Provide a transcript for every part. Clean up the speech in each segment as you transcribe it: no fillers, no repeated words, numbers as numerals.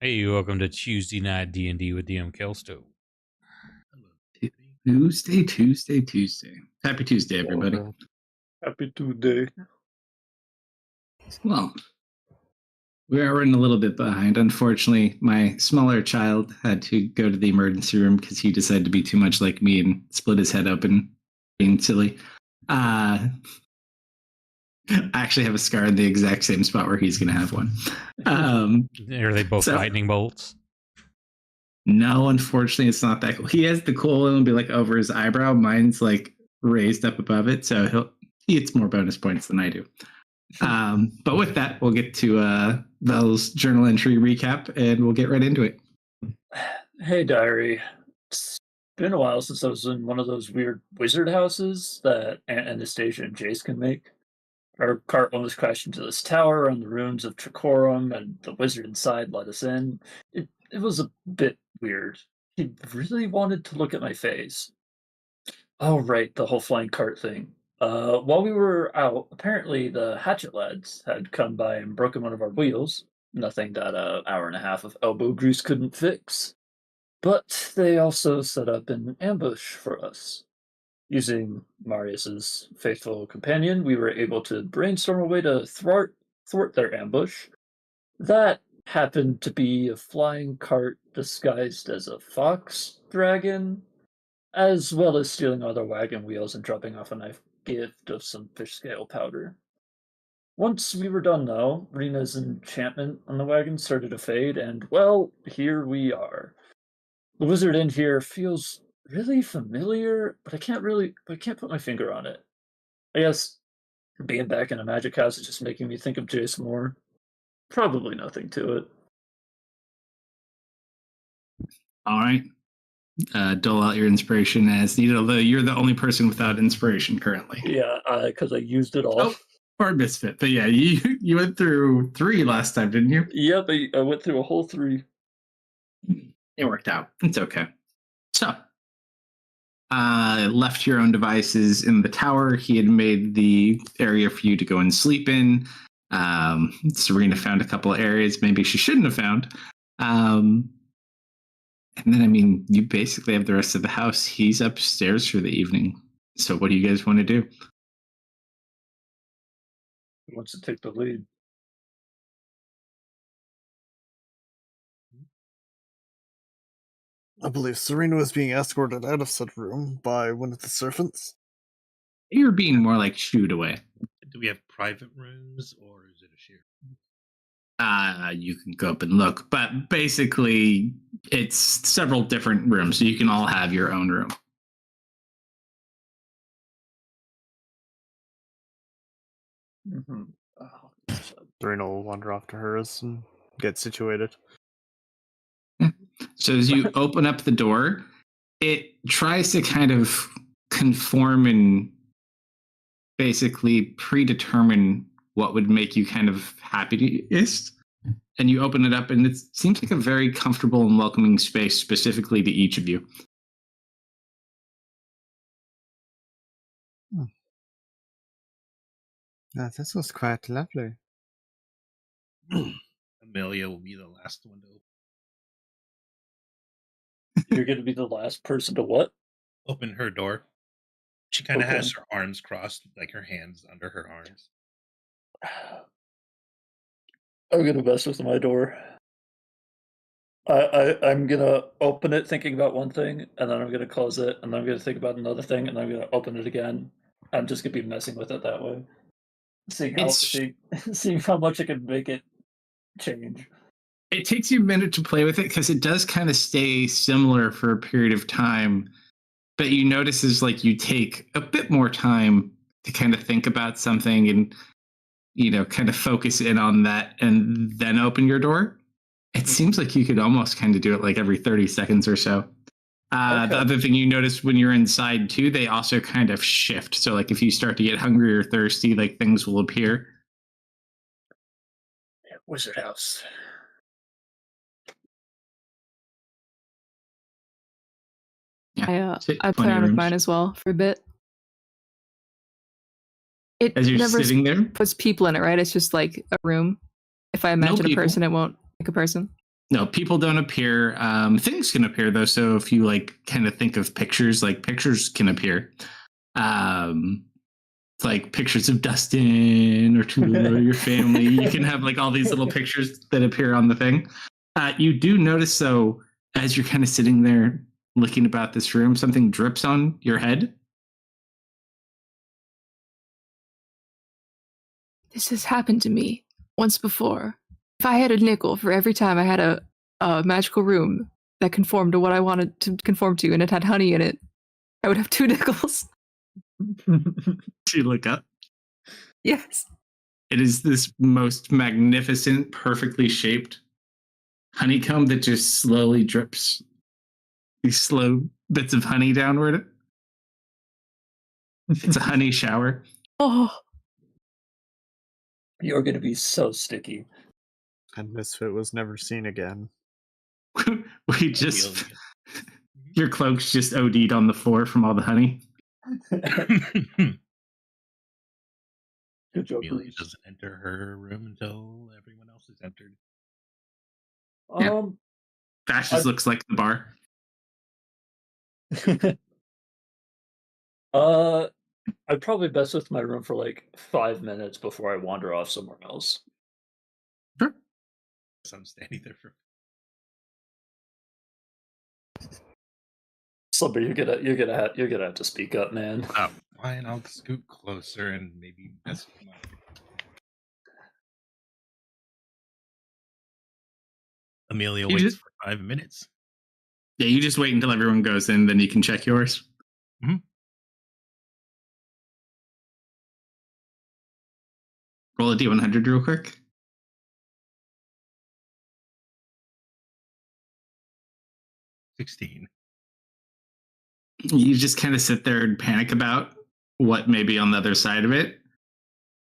Hey, welcome to Tuesday night D&D with DM Kalsto. Tuesday. Happy Tuesday, everybody. man. Happy Tuesday. Well, we are running a little bit behind. Unfortunately, my smaller child had to go to the emergency room because he decided to be too much like me and split his head open, being silly. I actually have a scar in the exact same spot where he's going to have one. Are they both so- lightning bolts? No, unfortunately, it's not that cool. He has the cool one, it'll be like over his eyebrow. Mine's like raised up above it, so he gets more bonus points than I do. But with that, we'll get to Vel's journal entry recap, and we'll get right into it. Hey, diary. It's been a while since I was in one of those weird wizard houses that Aunt Anastasia and Jace can make. Our cart almost crashed into this tower on the ruins of Tricorum, and the wizard inside let us in. It was a bit weird. He really wanted to look at my face. Oh, right, the whole flying cart thing. While we were out, apparently the hatchet lads had come by and broken one of our wheels. Nothing that an hour and a half of elbow grease couldn't fix. But they also set up an ambush for us. Using Marius's faithful companion, we were able to brainstorm a way to thwart their ambush. That happened to be a flying cart disguised as a fox dragon, as well as stealing all their wagon wheels and dropping off a nice gift of some fish scale powder. Once we were done, though, Rena's enchantment on the wagon started to fade, and, well, here we are. The wizard in here feels really familiar, but I can't put my finger on it. I guess being back in a magic house is just making me think of Jace more. Probably nothing to it. All right. Dole out your inspiration as needed, although you're the only person without inspiration currently. Yeah, because I used it all. Oh, or misfit. But yeah, you went through 3 last time, didn't you? Yep, I went through a whole 3. It worked out. It's okay. So, left your own devices in the tower. He had made the area for you to go and sleep in. Serena found a couple of areas maybe she shouldn't have found. And then, I mean, you basically have the rest of the house. He's upstairs for the evening. So what do you guys want to do? Who wants to take the lead? I believe Serena was being escorted out of said room by one of the servants. You're being more like shooed away. Do we have private rooms or is it a shared? You can go up and look, but basically it's several different rooms, so you can all have your own room. Mm-hmm. Oh, Serena will wander off to hers and get situated. So as you open up the door, it tries to kind of conform and basically predetermine what would make you kind of happiest. And you open it up, and it seems like a very comfortable and welcoming space specifically to each of you. This was quite lovely. Amelia will be the last one to You're going to be the last person to what? open her door. She kind of Okay. has her arms crossed, like her hands under her arms. I'm gonna mess with my door. I'm gonna open it thinking about one thing, and then I'm gonna close it, and then I'm gonna think about another thing, and then I'm gonna open it again. I'm just gonna be messing with it that way, seeing how much I can make it change. It takes you a minute to play with it because it does kind of stay similar for a period of time, but you notice is like you take a bit more time to kind of think about something and, you know, kind of focus in on that and then open your door. It seems like you could almost kind of do it like every 30 seconds or so. Okay. The other thing you notice when you're inside too, they also kind of shift. So like if you start to get hungry or thirsty, like things will appear. Wizard house. Yeah. I play around with mine as well for a bit. It As you're never sitting there, puts people in it, right? It's just like a room. If I imagine a people. person, it won't make a person. No, people don't appear. Things can appear though. So if you like kind of think of pictures, like pictures can appear. It's like pictures of Dustin or Tula or your family. You can have like all these little pictures that appear on the thing. You do notice though, as you're kind of sitting there looking about this room, something drips on your head. This has happened to me once before. If I had a nickel for every time I had a magical room that conformed to what I wanted to conform to and it had honey in it, I would have 2 nickels. You look up. Yes. It is this most magnificent, perfectly shaped honeycomb that just slowly drips these slow bits of honey downward. It's a honey shower. Oh, You're going to be so sticky. And Misfit was never seen again. We just your cloak's just OD'd on the floor from all the honey. Good job, Amelia Bruce. doesn't enter her room until everyone else has entered. Bash just looks like the bar. I'd probably best with my room for like 5 minutes before I wander off somewhere else. Sure. So I'm standing there for. Slumber, you're gonna have to speak up, man. Oh, fine. I'll scoot closer and maybe mess with my. Amelia You waits just- for 5 minutes. Yeah, you just wait until everyone goes in, then you can check yours. Mhm. Roll a D100 real quick. $16. You just kind of sit there and panic about what may be on the other side of it.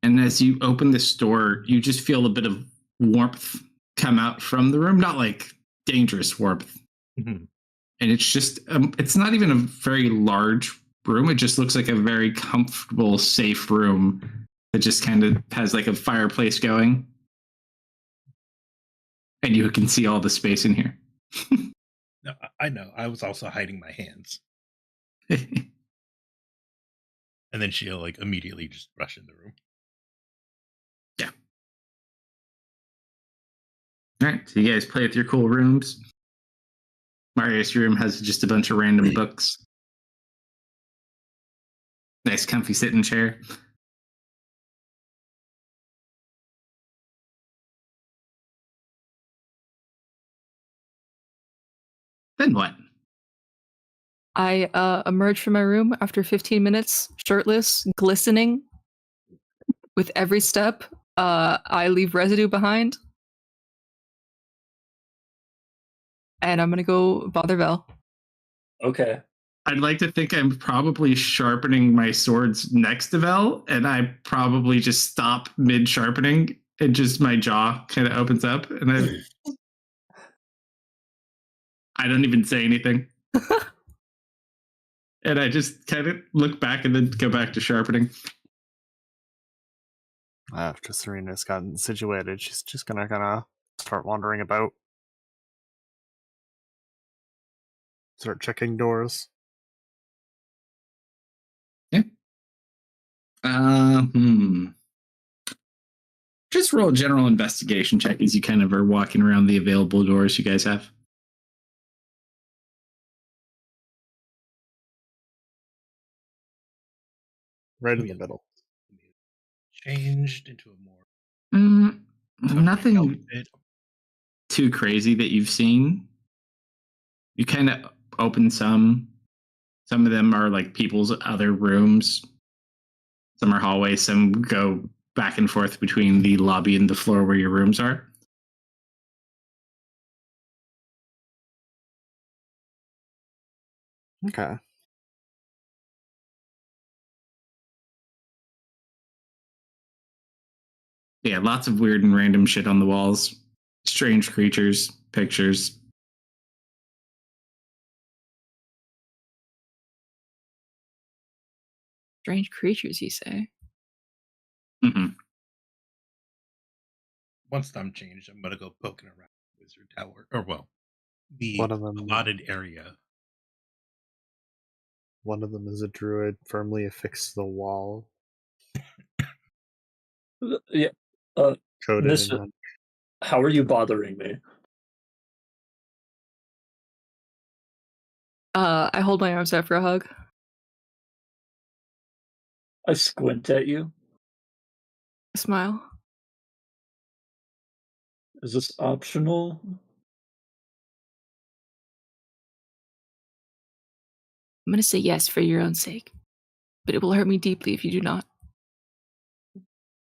And as you open this door, you just feel a bit of warmth come out from the room. Not like dangerous warmth. Mm-hmm. And it's just, it's not even a very large room. It just looks like a very comfortable, safe room. It just kind of has like a fireplace going. And you can see all the space in here. No, I know. I was also hiding my hands. And then she'll like immediately just rush in the room. Yeah. All right. So you guys play with your cool rooms. Marius' room has just a bunch of random books. Nice comfy sitting chair. Then what? I emerge from my room after 15 minutes, shirtless, glistening. With every step, I leave residue behind. And I'm gonna go bother Vel. Okay. I'd like to think I'm probably sharpening my swords next to Vel, and I probably just stop mid sharpening, and just my jaw kind of opens up, and I don't even say anything. And I just kind of look back and then go back to sharpening. After Serena's gotten situated, she's just gonna kind of start wandering about. Start checking doors. Yeah. Just roll a general investigation check as you kind of are walking around the available doors you guys have. Right in the middle. Changed into a more Nothing outfit. too crazy that you've seen. You kind of open some. Some of them are like people's other rooms. Some are hallways. Some go back and forth between the lobby and the floor where your rooms are. Okay. Yeah, lots of weird and random shit on the walls. Strange creatures, pictures. Strange creatures, you say? Mm-hmm. Once I'm changed, I'm gonna go poking around wizard tower, or well, the One of them- allotted area. One of them is a druid firmly affixed to the wall, Yeah. coated This- in honey. How are you bothering me? I hold my arms out for a hug. I squint at you. I smile. Is this optional? I'm going to say yes for your own sake, but it will hurt me deeply if you do not.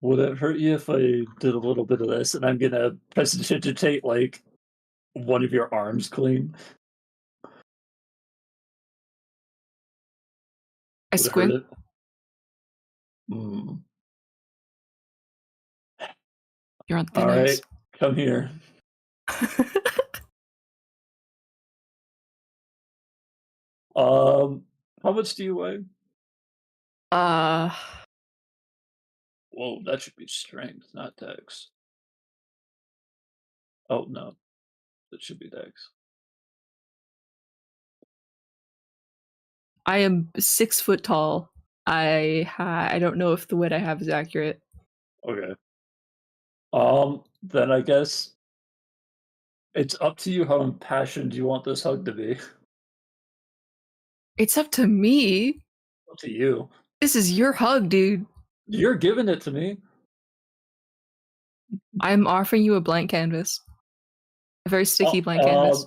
Would it hurt you if I did a little bit of this and I'm gonna prestidigitate like one of your arms clean? I Would it hurt squint. it? Hmm. You're on thin All right, ice. come here. How much do you weigh? Whoa, that should be strength, not dex. Oh no, that should be dex. I am 6 foot tall. I don't know if the weight I have is accurate. Okay. Then I guess it's up to you how impassioned you want this hug to be. It's up to me. Up to you. This is your hug, dude. You're giving it to me. I'm offering you a blank canvas. A very sticky blank canvas.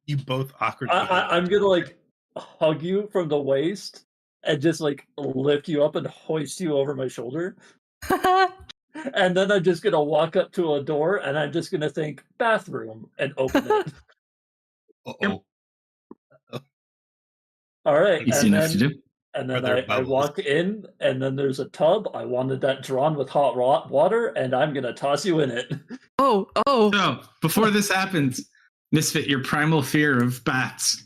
You both awkwardly. I'm gonna like hug you from the waist and just like lift you up and hoist you over my shoulder. And then I'm just gonna walk up to a door and I'm just gonna think bathroom and open it. Uh-oh. All right. Easy enough to do. And Are then there I bubbles? walk in and then there's a tub. I wanted that drawn with hot water and I'm gonna toss you in it. Oh. So, before this happens, Misfit, your primal fear of bats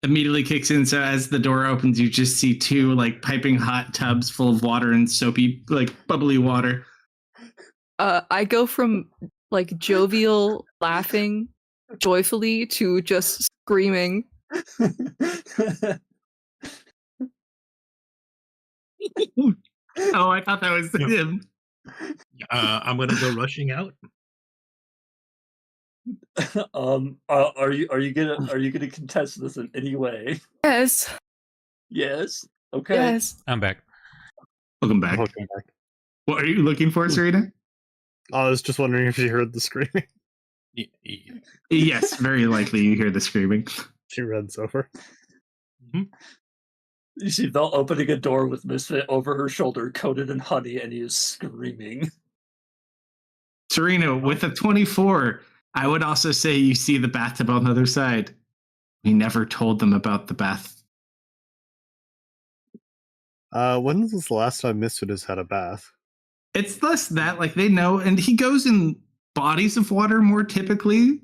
immediately kicks in. So, as the door opens, you just see two like piping hot tubs full of water and soapy, like bubbly water. I go from like jovial laughing joyfully to just screaming. Oh, I thought that was him. I'm gonna go rushing out. Are you gonna contest this in any way? Yes. Yes. Okay. Yes. I'm back. Welcome back. Welcome back. What are you looking for, Serena? I was just wondering if you heard the screaming. Yes, very likely you hear the screaming. She runs over. You see Vel opening a door with Misfit over her shoulder, coated in honey, and he is screaming. Serena, with a 24, I would also say you see the bathtub on the other side. We never told them about the bath. When was the last time Misfit has had a bath? It's less that, like, they know, and he goes in bodies of water more typically.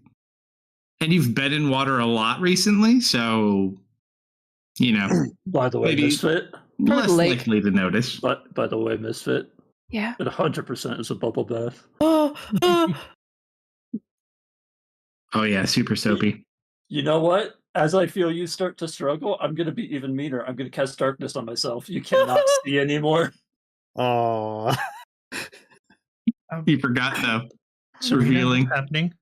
And you've been in water a lot recently, so, you know, By the way, Maybe- Misfit. less lake. likely to notice. But by the way, Misfit. Yeah. It 100% is a bubble bath. Oh. Oh, yeah, super soapy. You know what? As I feel you start to struggle, I'm gonna be even meaner. I'm gonna cast darkness on myself. You cannot see anymore. Oh, You forgot, though. Serena, Revealing. what's happening?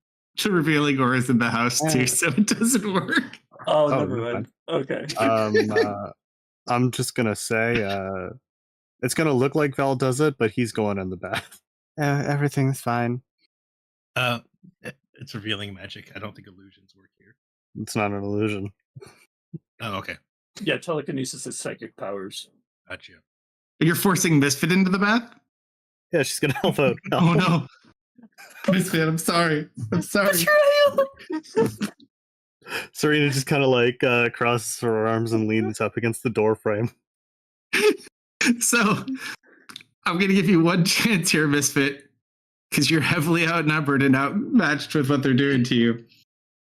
Revealing Aura's in the house, too, so it doesn't work. Oh, Oh, never never mind. Okay. I'm just gonna say, it's gonna look like Val does it, but he's going in the bath. Everything's fine. It's revealing magic. I don't think illusions work here. It's not an illusion. Oh, okay. Yeah, telekinesis is psychic powers. Gotcha. You're forcing Misfit into the bath? Yeah, she's gonna help out. Oh, no. Misfit, I'm sorry. I'm sorry. Betrayal. Serena just kind of like crosses her arms and leans up against the door frame. So, I'm going to give you one chance here, Misfit, because you're heavily outnumbered and outmatched with what they're doing to you.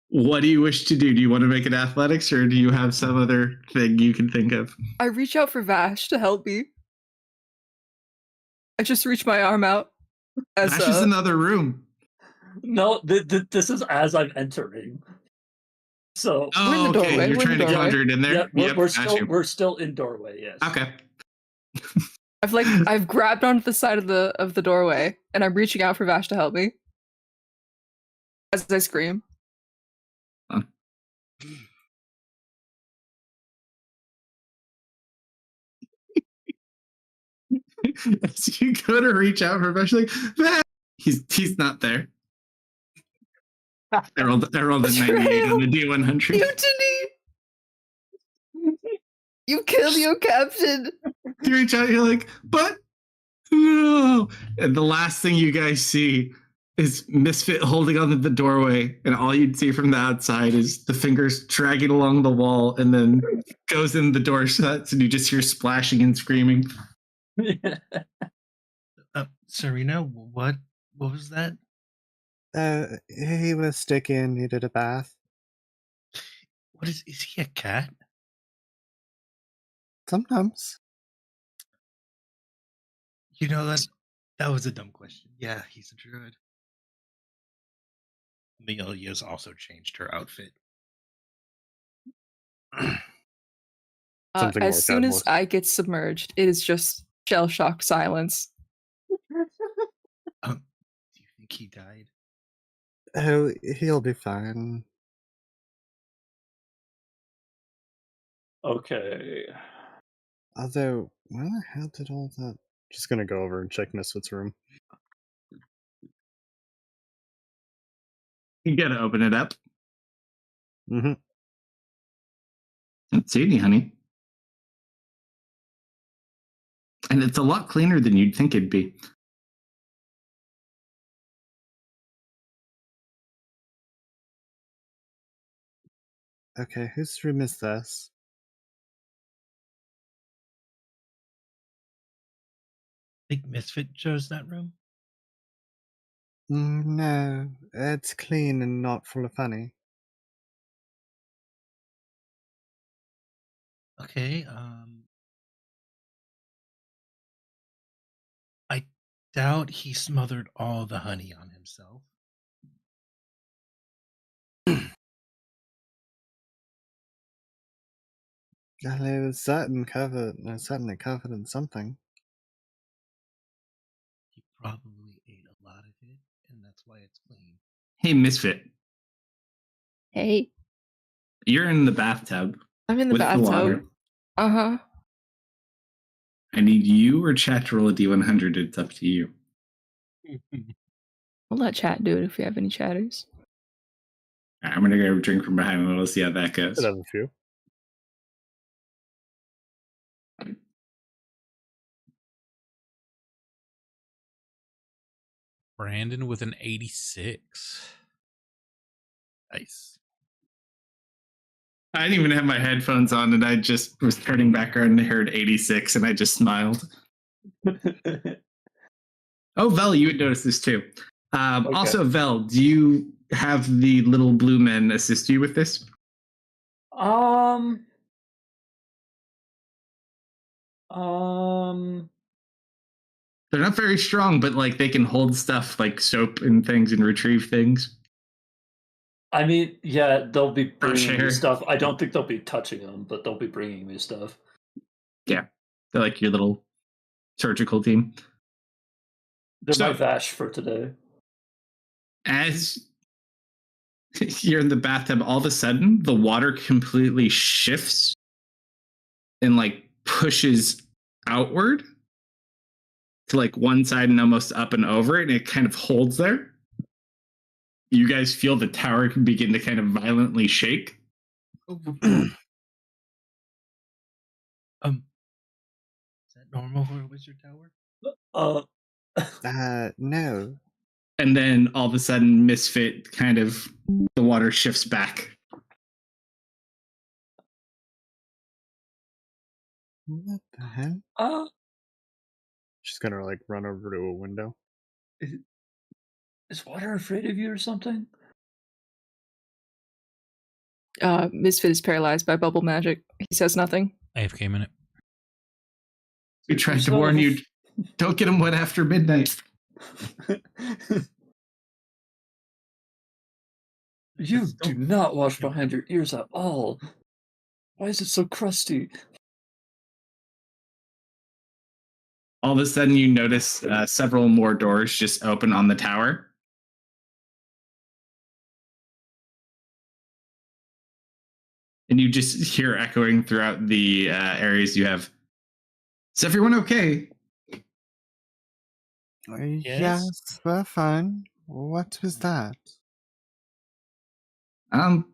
What do you wish to do? Do you want to make it athletics, or do you have some other thing you can think of? I reach out for Vash to help me. I just reach my arm out. As Ash is in the other room. No, this is as I'm entering. So We're in the Oh, doorway, okay. You're we're in trying the to doorway. conjure it in there. yeah, Yep, got you. we're still in doorway. Yes. Okay. I've grabbed onto the side of the doorway and I'm reaching out for Vash to help me. As I scream. As you go to reach out for Vash, like, Vash! He's not there. I rolled a 98 on the D100. Mutiny! You killed your captain! You reach out, you're like, but no. And the last thing you guys see is Misfit holding onto the doorway, and all you'd see from the outside is the fingers dragging along the wall, and then goes in, the door shuts, and you just hear splashing and screaming. Serena, what was that? He was sticky and needed a bath. What is he a cat? Sometimes. You know that was a dumb question. Yeah, he's a druid. Amelia's also changed her outfit. Something more As soon as godless. I get submerged, it is just shell shock silence. Do you think he died? Oh, he'll be fine. Okay. Although, where the hell did all that? Just gonna go over and check Misfit's room. You gotta open it up. Mm-hmm. Don't see any honey. And it's a lot cleaner than you'd think it'd be. Okay, whose room is this? Think Misfit chose that room? No, it's clean and not full of honey. Okay, I doubt he smothered all the honey on himself. It was certainly covered in something. He probably ate a lot of it, and that's why it's clean. Hey, Misfit, Hey, you're in the bathtub I'm in the with the water. bathtub. Uh-huh. I need you or chat to roll a D100. It's up to you. We'll let chat do it if we have any chatters. I'm gonna go drink from behind and we'll see how that goes. Could have a few. Brandon with an 86. Nice. I didn't even have my headphones on, and I just was turning back around and heard 86, and I just smiled. Oh, Vel, you would notice this too. Okay. Also, Vel, do you have the little blue men assist you with this? They're not very strong, but like they can hold stuff like soap and things and retrieve things. I mean, yeah, they'll be bringing me hair. stuff. I don't think they'll be touching them, but they'll be bringing me stuff. Yeah, they're like your little surgical team. They're So- my Vash for today. As you're in the bathtub, all of a sudden the water completely shifts and like pushes outward to like one side and almost up and over it, and it kind of holds there. You guys feel the tower can begin to kind of violently shake. Is that normal for a wizard tower? No. And then all of a sudden, Misfit kind of, the water shifts back. What the hell? She's gonna like run over to a window. Is water afraid of you or something? Misfit is paralyzed by bubble magic. He says nothing. AFK minute. We tried to warn you, don't get him wet after midnight. You Just do don't- not wash behind your ears at all. Why is it so crusty? All of a sudden, you notice several more doors just open on the tower. And you just hear echoing throughout the areas you have. Is everyone okay? Yes, we're fine. What was that?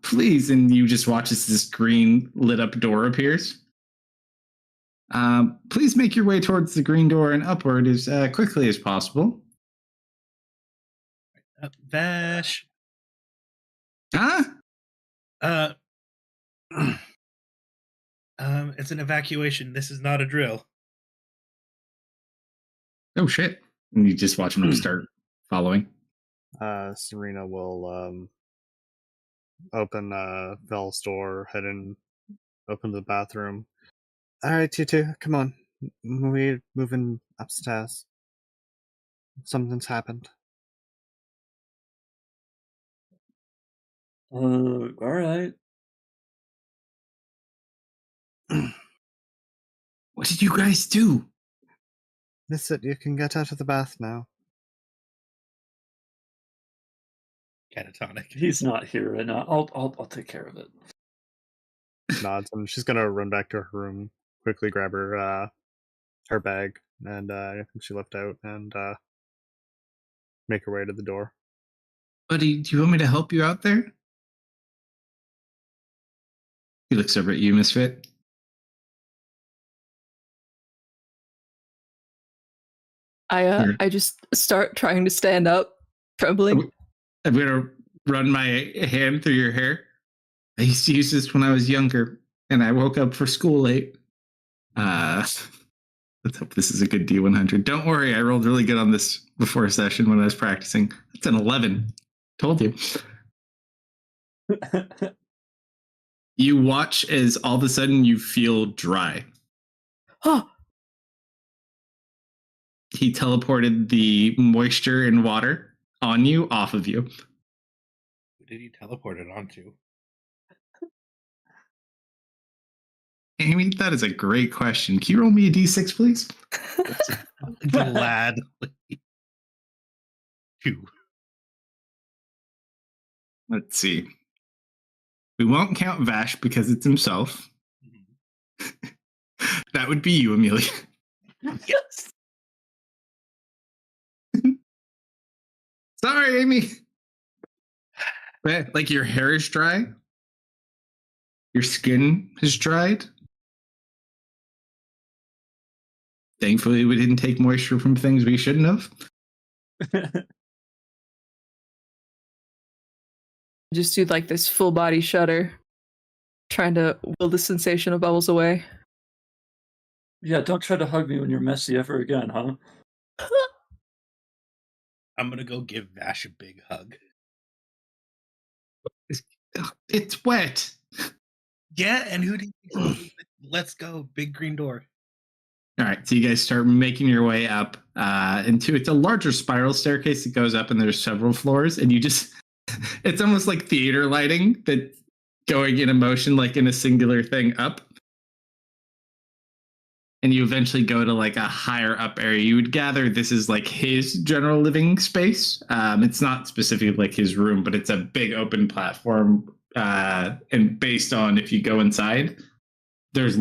Please. And you just watch as this green lit up door appears. Please make your way towards the green door and upward as quickly as possible. Vash. Huh? It's an evacuation. This is not a drill. Oh, shit. And you just watch them start following. Serena will open Vel's door, head in, open the bathroom. All right, you two, come on. We're moving upstairs. Something's happened. All right. What did you guys do? That's it. You can get out of the bath now. Catatonic. He's not here right now. I'll take care of it. Nods, and she's gonna run back to her room, quickly grab her bag, and I think she left out, and make her way to the door. Buddy, do you want me to help you out there? He looks over at you, Misfit. I just start trying to stand up, trembling. I'm gonna run my hand through your hair. I used to use this when I was younger, and I woke up for school late. Let's hope this is a good D100. Don't worry, I rolled really good on this before a session when I was practicing. It's an 11. Told you. You watch as all of a sudden you feel dry. Oh, He teleported the moisture and water on you off of you. Who did he teleport it onto? Amy, that is a great question. Can you roll me a d6, please? Gladly. 2. Let's see. We won't count Vash because it's himself. That would be you, Amelia. Yes. Sorry, Amy. But, like, your hair is dry. Your skin has dried. Thankfully, we didn't take moisture from things we shouldn't have. just do like this full body shudder, trying to will the sensation of bubbles away. Yeah, don't try to hug me when you're messy ever again, huh? I'm gonna go give Vash a big hug. It's wet. Yeah, and who do you Let's go, big green door. All right, so you guys start making your way up into it's a larger spiral staircase that goes up, and there's several floors, and you just it's almost like theater lighting that's going in a motion, like in a singular thing up. And you eventually go to like a higher up area. You would gather this is like his general living space. It's not specifically like his room, but it's a big open platform. And based on if you go inside, there's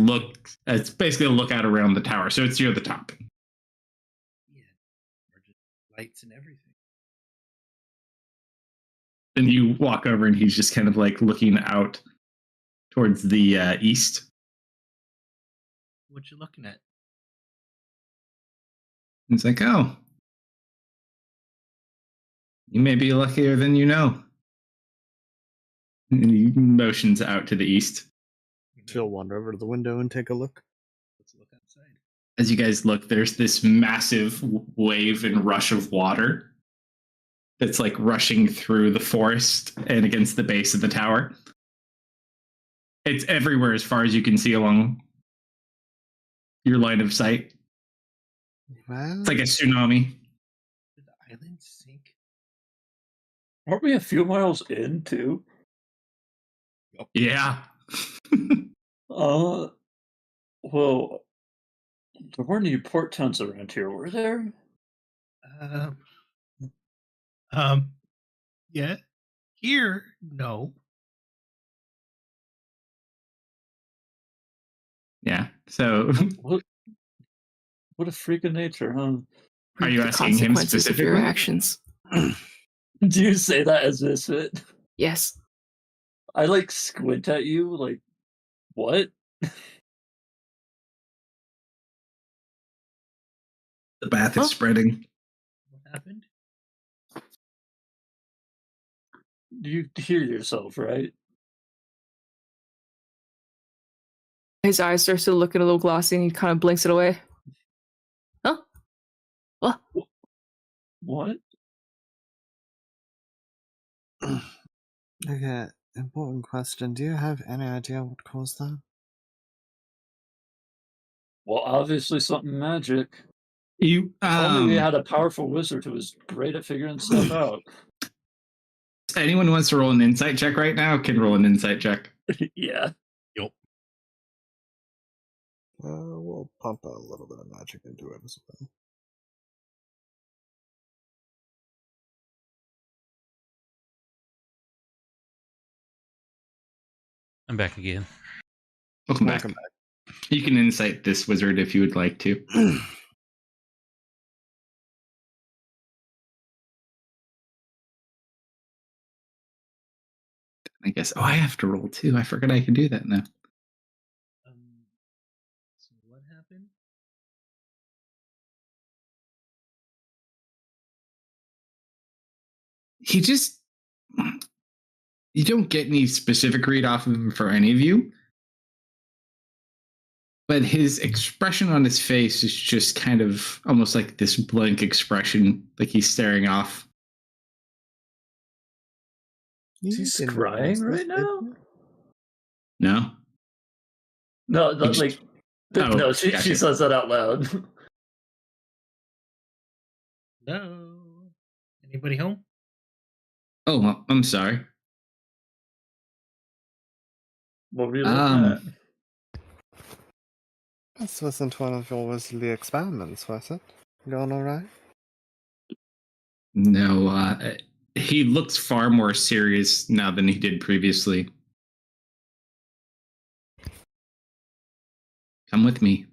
it's basically a lookout around the tower. So it's near the top. Yeah, or just lights and everything. And you walk over and he's just kind of like looking out towards the east. What you looking at? It's like, oh, you may be luckier than you know. And he motions out to the east. She'll wander over to the window and take a look. Let's look outside. As you guys look, there's this massive wave and rush of water that's like rushing through the forest and against the base of the tower. It's everywhere as far as you can see along your line of sight. Well, It's like a tsunami. Did the island sink? Aren't we a few miles in, too? Yeah. Well, there weren't any port towns around here, were there? Um, yeah. Here, no. Yeah. So What a freak of nature, huh? are Reap you the asking him consequences of your specifically? actions. Do you say that as Misfit? Yes. I like squint at you, like, what? The bath Huh? is spreading. What happened? You hear yourself, right? His eyes starts to look a little glossy and he kind of blinks it away. Huh? What? What? Okay, important question. Do you have any idea what caused that? Well, obviously something magic. You If only we had a powerful wizard who was great at figuring stuff out. anyone wants to roll an insight check right now can roll an insight check. Yeah. Yup. We'll pump a little bit of magic into it as well. I'm back again. Welcome back. Welcome You can insight this wizard if you would like to. I guess. Oh, I have to roll too. I forgot I could do that now. So what happened? He just. You don't get any specific read off of him for any of you. But his expression on his face is just kind of almost like this blank expression, like he's staring off. Is he scrying right now? No? No, He just- like, Oh, no, she gotcha. says that out loud. Hello? Anybody home? Oh, well, I'm sorry. What were you looking at? This wasn't one of your wizardly experiments, was it? Going alright? No, he looks far more serious now than he did previously. Come with me.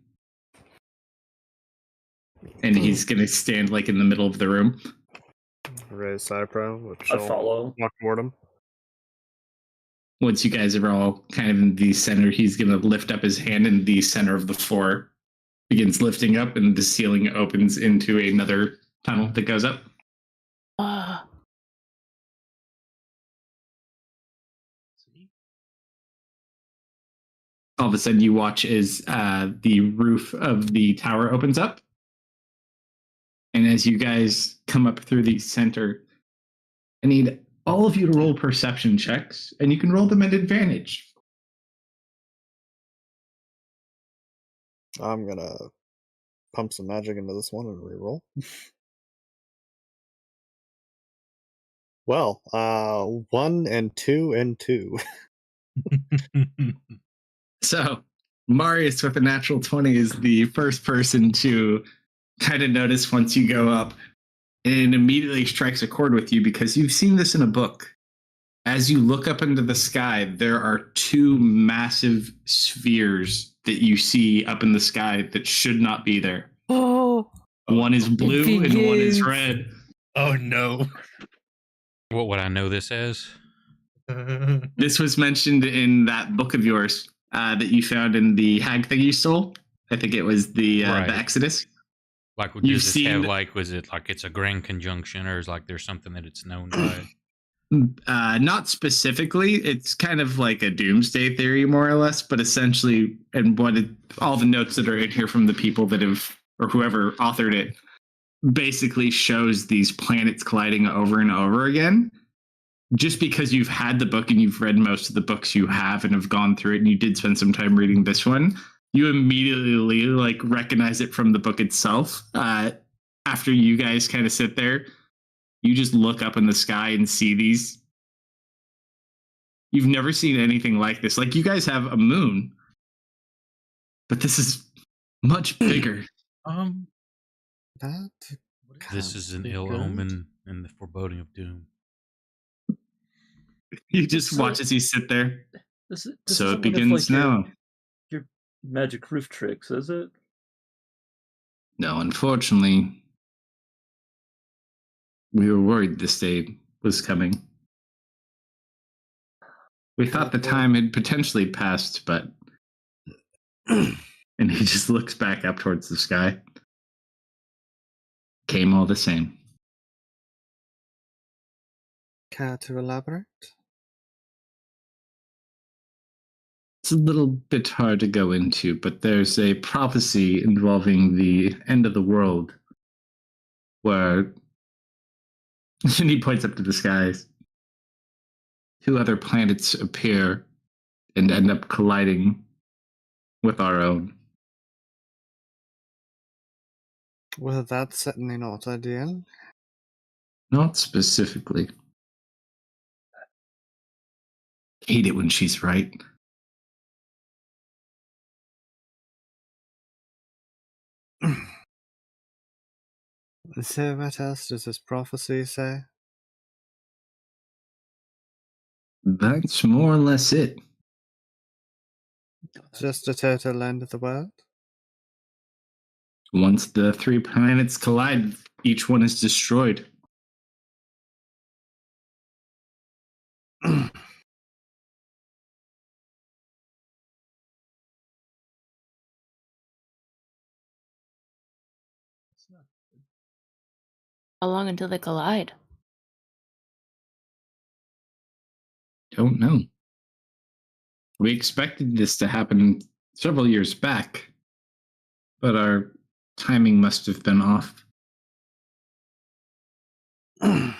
And he's going to stand like in the middle of the room. Raise Cypro, which I will follow. walk toward him. Once you guys are all kind of in the center, he's going to lift up his hand in the center of the floor, begins lifting up, and the ceiling opens into another tunnel that goes up. See? All of a sudden, you watch as the roof of the tower opens up. And as you guys come up through the center, I need all of you to roll perception checks, and you can roll them at advantage. I'm gonna pump some magic into this one and reroll. Well, 1 and 2 and 2. So, Marius with a natural 20 is the first person to kind of notice once you go up, and immediately strikes a chord with you because you've seen this in a book. As you look up into the sky, there are two massive spheres that you see up in the sky that should not be there. Oh. One is blue and one is begins. red. Oh no. What would I know this as? This was mentioned in that book of yours that you found in the hag thing you stole. I think it was the Right. Exodus. Like, You've does this have seen- like, was it like it's a grand conjunction, or is like there's something that it's known by? Not specifically. It's kind of like a doomsday theory, more or less, but essentially, and all the notes that are in here from the people that have, or whoever authored it, basically shows these planets colliding over and over again. Just because you've had the book and you've read most of the books you have and have gone through it, and you did spend some time reading this one, you immediately like recognize it from the book itself. After you guys kind of sit there, you just look up in the sky and see these You've never seen anything like this. Like, you guys have a moon, but this is much bigger. That This is can't an be ill good. omen and the foreboding of doom. You just So- watch as you sit there. This So isn't it one of, begins like, now. your magic roof tricks, is it? No, unfortunately, we were worried this day was coming. We thought the time had potentially passed, but. And he just looks back up towards the sky. Came all the same. Care to elaborate? It's a little bit hard to go into, but there's a prophecy involving the end of the world where. And he points up to the skies. 2 other planets appear and end up colliding with our own. Well, that's certainly not ideal. Not specifically. Hate it when she's right. So what else does this prophecy say? That's more or less it. Just a total end of the world? Once the 3 planets collide, each one is destroyed. How long until they collide? Don't know. We expected this to happen several years back, but our timing must have been off. Well,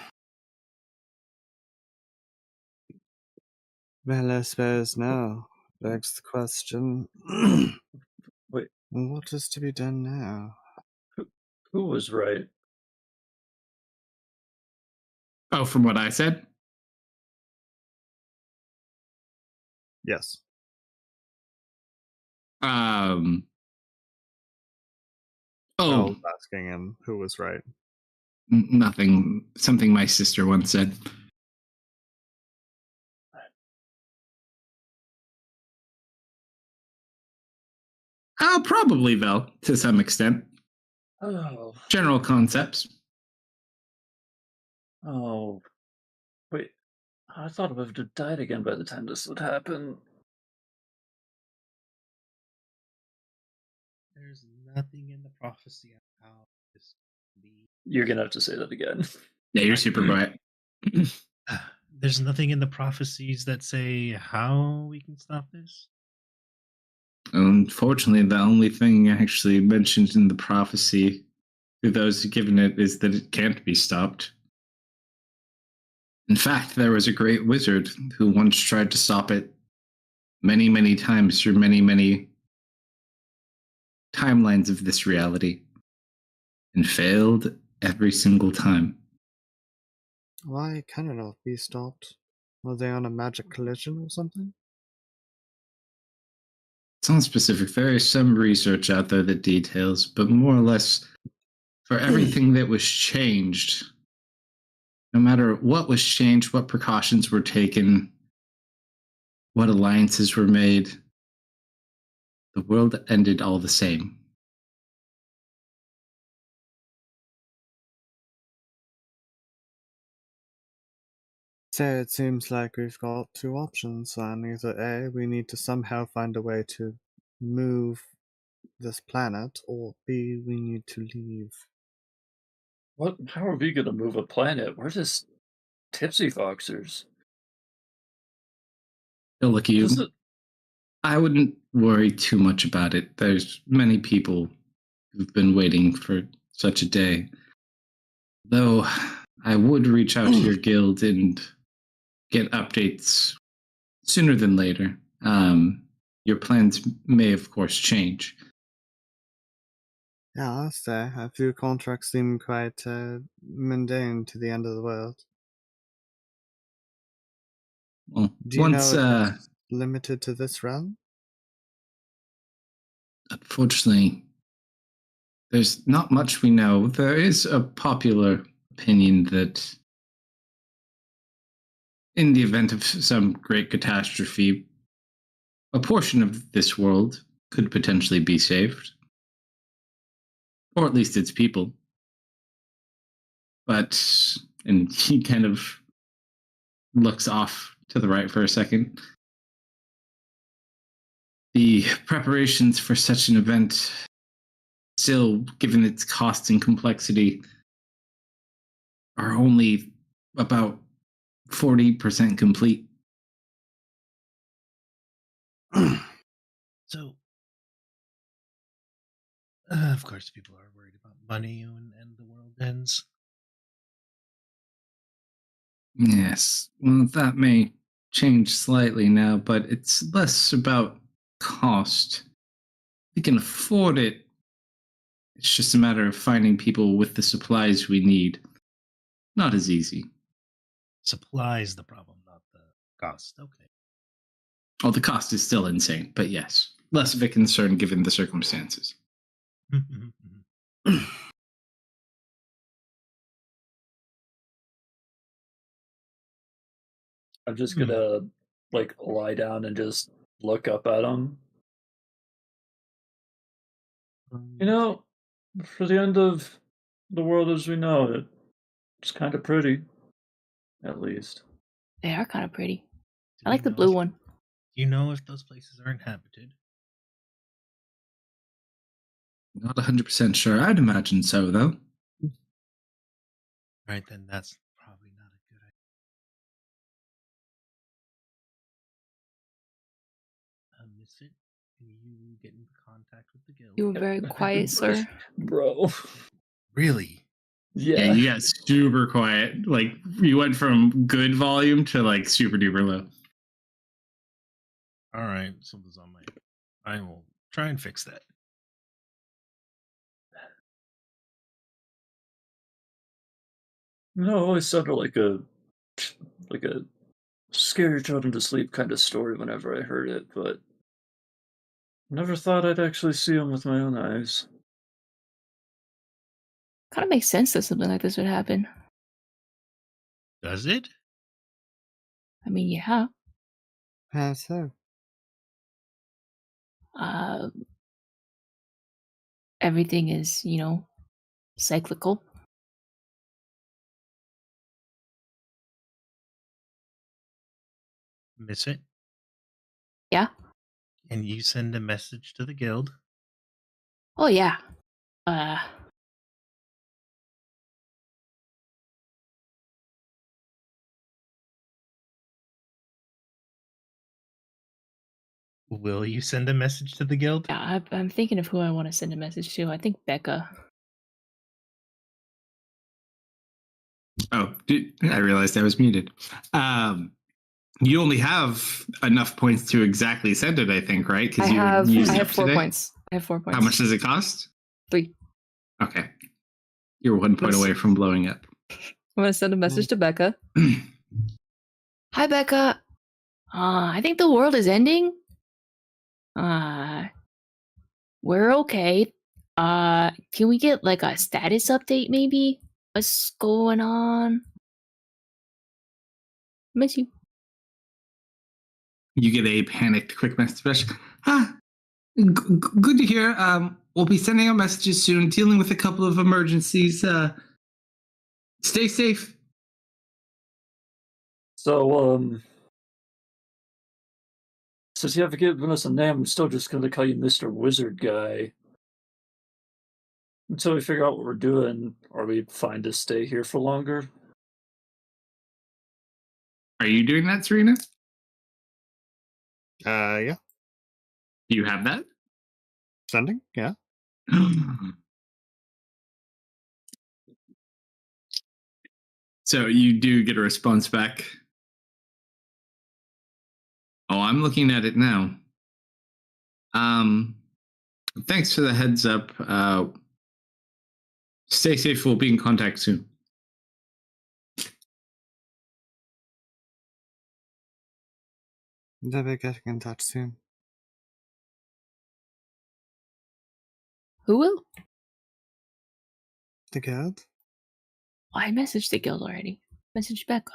I suppose now begs the question. Wait, What is to be done now? who was right? Oh, from what I said? Yes. Um. I Oh, was asking him who was right. nothing. Something my sister once said. Probably, Vel, to some extent. Oh, General concepts. oh, wait. I thought I would have died again by the time this would happen. There's nothing in the prophecy on how this can be. You're gonna have to say that again. Yeah, you're super bright. There's nothing in the prophecies that say how we can stop this. Unfortunately, the only thing actually mentioned in the prophecy to those given it is that it can't be stopped. In fact, there was a great wizard who once tried to stop it many, many times through many, many timelines of this reality and failed every single time. Why can it not be stopped? Were they on a magic collision or something? It's not specific. There is some research out there that details, but more or less for everything that was changed, no matter what was changed, what precautions were taken, what alliances were made, the world ended all the same. So it seems like we've got 2 options, and either A, we need to somehow find a way to move this planet, or B, we need to leave. What? How are we gonna move a planet? We're just tipsy foxers. He'll look at you. Does it? I wouldn't worry too much about it. There's many people who've been waiting for such a day. Though I would reach out to your guild and get updates sooner than later. Your plans may, of course, change. Yeah, I'll say. A few contracts seem quite mundane to the end of the world. Well, Do you once, know if it's limited to this realm? unfortunately, there's not much we know. There is a popular opinion that in the event of some great catastrophe, a portion of this world could potentially be saved, or at least its people. But, and he kind of looks off to the right for a second. The preparations for such an event, still, given its cost and complexity, are only about 40% complete. So, of course, people are worried about money and the world ends. Yes, well, that may change slightly now, but it's less about cost. We can afford it. It's just a matter of finding people with the supplies we need. Not as easy. Supply's the problem, not the cost. Okay. Oh, the cost is still insane, but yes, less of a concern given the circumstances. I'm just gonna like lie down and just look up at him. You know, for the end of the world as we know it, it's kind of pretty, at least. They are kind of pretty. Do I we like the know blue if- one. Do you know if those places are inhabited? Not 100% sure. I'd imagine so, though. Right, then that's probably not a good idea. Misfit, can you get into contact with the guild? You were very quiet, sir. Bro. Really? Yeah, you got super quiet. Like, you went from good volume to, like, super duper low. All right, something's on my. I will try and fix that. No, it always sounded like a scare your children to sleep kind of story whenever I heard it, but never thought I'd actually see them with my own eyes. Kind of makes sense that something like this would happen. Does it? I mean, yeah. How so? Uh, everything is, cyclical. Misfit, Yeah. can you send a message to the guild? Oh yeah. Will you send a message to the guild? Yeah. I'm thinking of who I want to send a message to. I think Becca. Oh, I realized I was muted. You only have enough points to exactly send it, I think, right? I have used up 4 today. points. I have 4 points. How much does it cost? 3. Okay. You're 1 point away from blowing up. I'm gonna send a message to Becca. Hi, Becca. I think the world is ending. We're okay. Can we get like a status update, maybe? What's going on? Miss you. You get a panicked quick message. Good to hear. We'll be sending out messages soon, dealing with a couple of emergencies. Stay safe. So, since you haven't given us a name, I'm still just going to call you Mr. Wizard Guy. Until we figure out what we're doing, are we fine to stay here for longer? Are you doing that, Serena? Yeah. Do you have that? Sending? Yeah. So you do get a response back. Oh, I'm looking at it now. Thanks for the heads up. Stay safe. We'll be in contact soon. They'll be getting in touch soon. Who will? The guild? I messaged the guild already. Messaged Becca.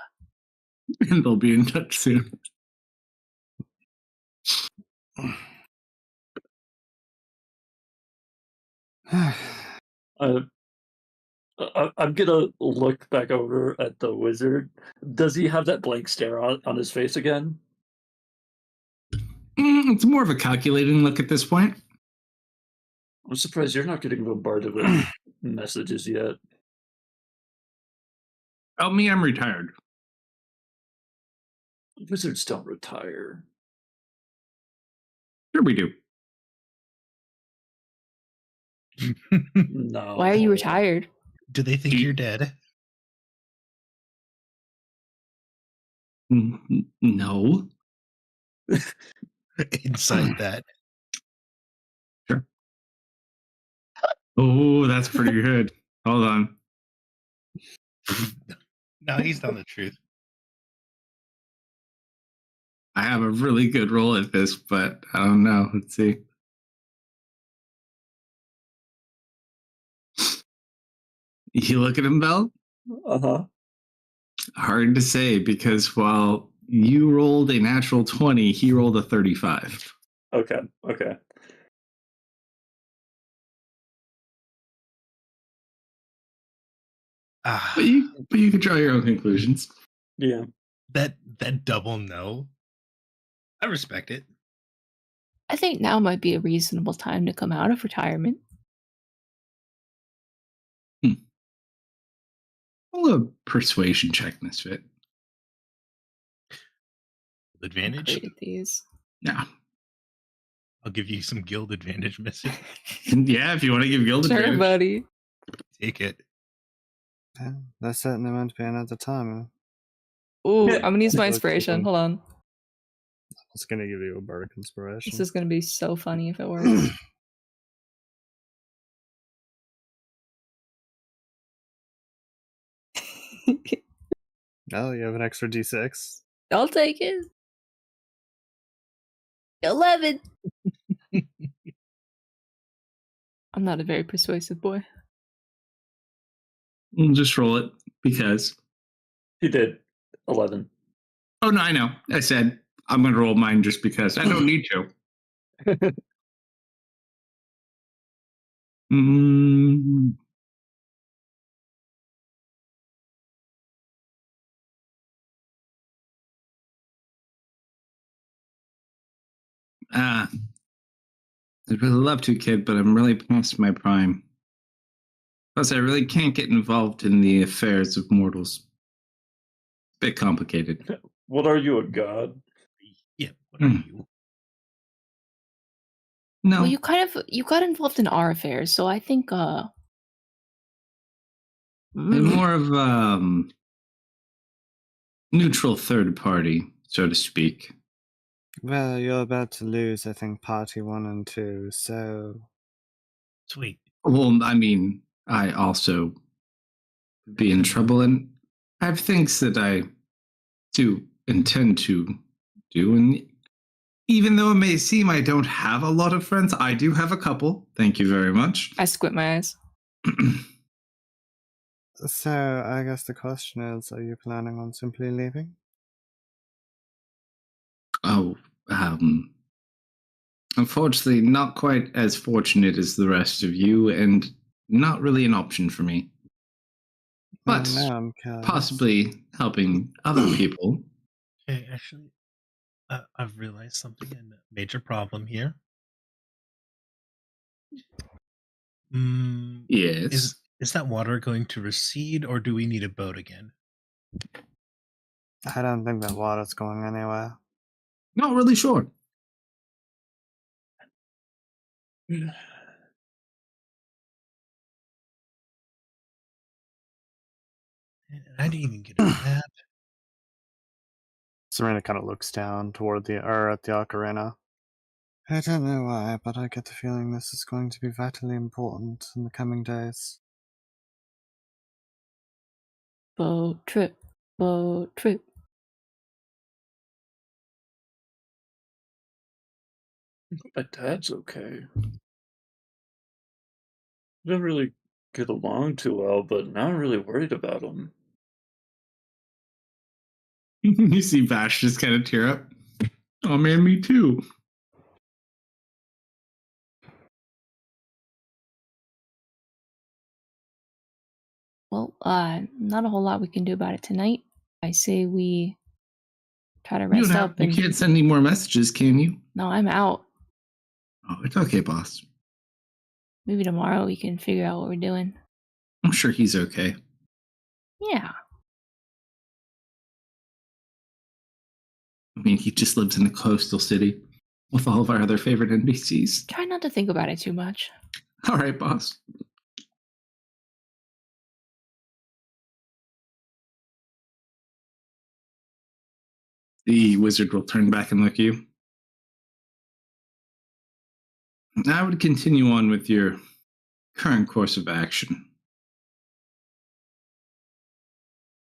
And they'll be in touch soon. I'm gonna look back over at the wizard. Does he have that blank stare on his face again? It's more of a calculating look at this point. I'm surprised you're not getting bombarded with messages yet. Oh, me, I'm retired. Wizards don't retire. Sure we do. No. Why are you retired? Do they think you're dead? No. Inside that. Sure. Oh, that's pretty good. Hold on. No, he's telling the truth. I have a really good roll at this, but I don't know. Let's see. You look at him, Bell? Uh-huh. Hard to say because while you rolled a natural 20, he rolled a 35. Okay. Ah, But you can draw your own conclusions. Yeah. that double no. I respect it. I think now might be a reasonable time to come out of retirement. Roll a persuasion check, Misfit. Advantage. Great at these. Yeah. I'll give you some guild advantage, Missy. Yeah, if you want to give guild Sure, advantage. buddy. Take it. Yeah, there's certainly meant to be another time. Ooh, Yeah. I'm gonna use my Look, inspiration. keep Hold on. I was gonna give you a bardic inspiration. This is gonna be so funny if it works. Oh, you have an extra d6. I'll take it. 11. I'm not a very persuasive boy. We'll just roll it because. He did 11. Oh, no, I know. I said I'm going to roll mine just because. I don't need to. Mm. I'd really love to, kid, but I'm really past my prime. Plus, I really can't get involved in the affairs of mortals. Bit complicated. What are you, a god? Yeah. What are Hmm. you? No. Well, you got involved in our affairs, so I think I'm more of neutral third party, so to speak. Well, you're about to lose, I think, party 1 and 2, so Sweet. Well, I mean, I also be in trouble, and I have things that I do intend to do. And even though it may seem I don't have a lot of friends, I do have a couple. Thank you very much. I squint my eyes. So I guess the question is, are you planning on simply leaving? Oh, unfortunately, not quite as fortunate as the rest of you, and not really an option for me. But Now I'm careless. possibly helping other people. Okay, actually, I've realized something, and a major problem here. Yes. Is that water going to recede, or do we need a boat again? I don't think that water's going anywhere. Not really sure. And I didn't even get a map. Serena kind of looks down toward at the ocarina. I don't know why, but I get the feeling this is going to be vitally important in the coming days. Boat trip. Boat trip. My dad's okay. We didn't really get along too well, but now I'm really worried about him. You see Vash just kind of tear up. Oh man, me too. Well, not a whole lot we can do about it tonight. I say we try to You rest don't have, up you and. can't send any more messages, can you? No, I'm out. Oh, it's okay, boss. Maybe tomorrow we can figure out what we're doing. I'm sure he's okay. Yeah. I mean, he just lives in a coastal city with all of our other favorite NPCs. Try not to think about it too much. All right, boss. The wizard will turn back and look at you. I would continue on with your current course of action.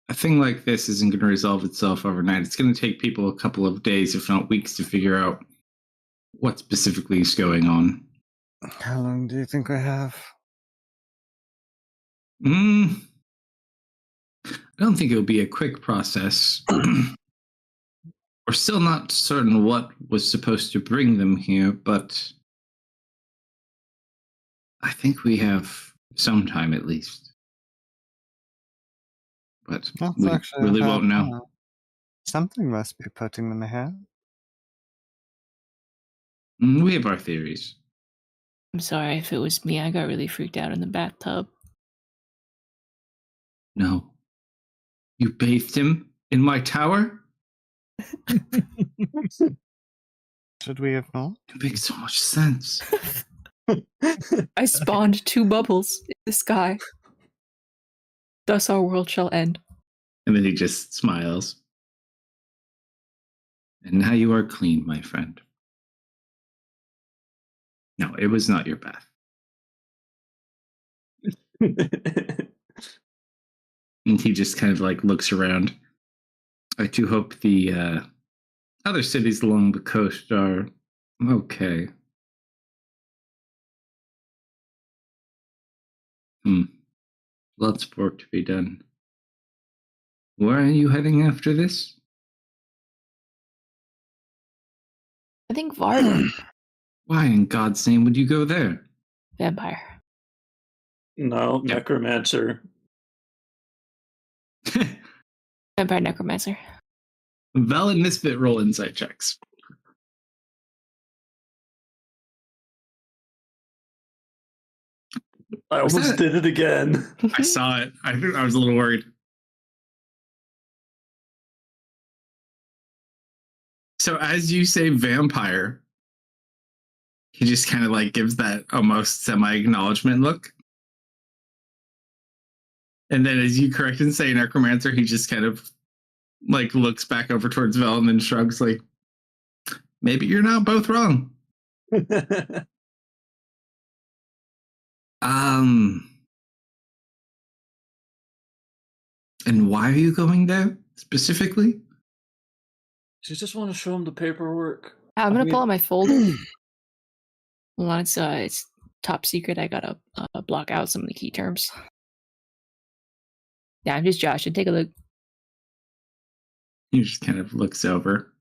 A thing like this isn't going to resolve itself overnight. It's going to take people a couple of days, if not weeks, to figure out what specifically is going on. How long do you think we have? I don't think it'll be a quick process. We're still not certain what was supposed to bring them here, but I think we have some time at least. But That's we actually really not won't know. bad. Something must be putting them here. We have our theories. I'm sorry if it was me. I got really freaked out in the bathtub. No. You bathed him in my tower? Should we have not? It makes so much sense. I spawned 2 bubbles in the sky. Thus our world shall end. And then he just smiles. And now you are clean, my friend. No, it was not your bath. And he just kind of like looks around. I do hope the other cities along the coast are okay. Lots of work to be done. Where are you heading after this? I think Varda. Why in God's name would you go there? Vampire. No, necromancer. Vampire necromancer. Val and Misfit roll insight checks. I almost did it again. I saw it. I was a little worried. So as you say vampire, he just kind of like gives that almost semi-acknowledgement look. And then as you correct and say necromancer, he just kind of like looks back over towards Vel and then shrugs like, maybe you're not both wrong. And why are you going there specifically? You just want to show him the paperwork. I'm gonna pull out my folder. Hold on, it's top secret. I gotta block out some of the key terms. Yeah, I'm just Josh. Take a look. He just kind of looks over.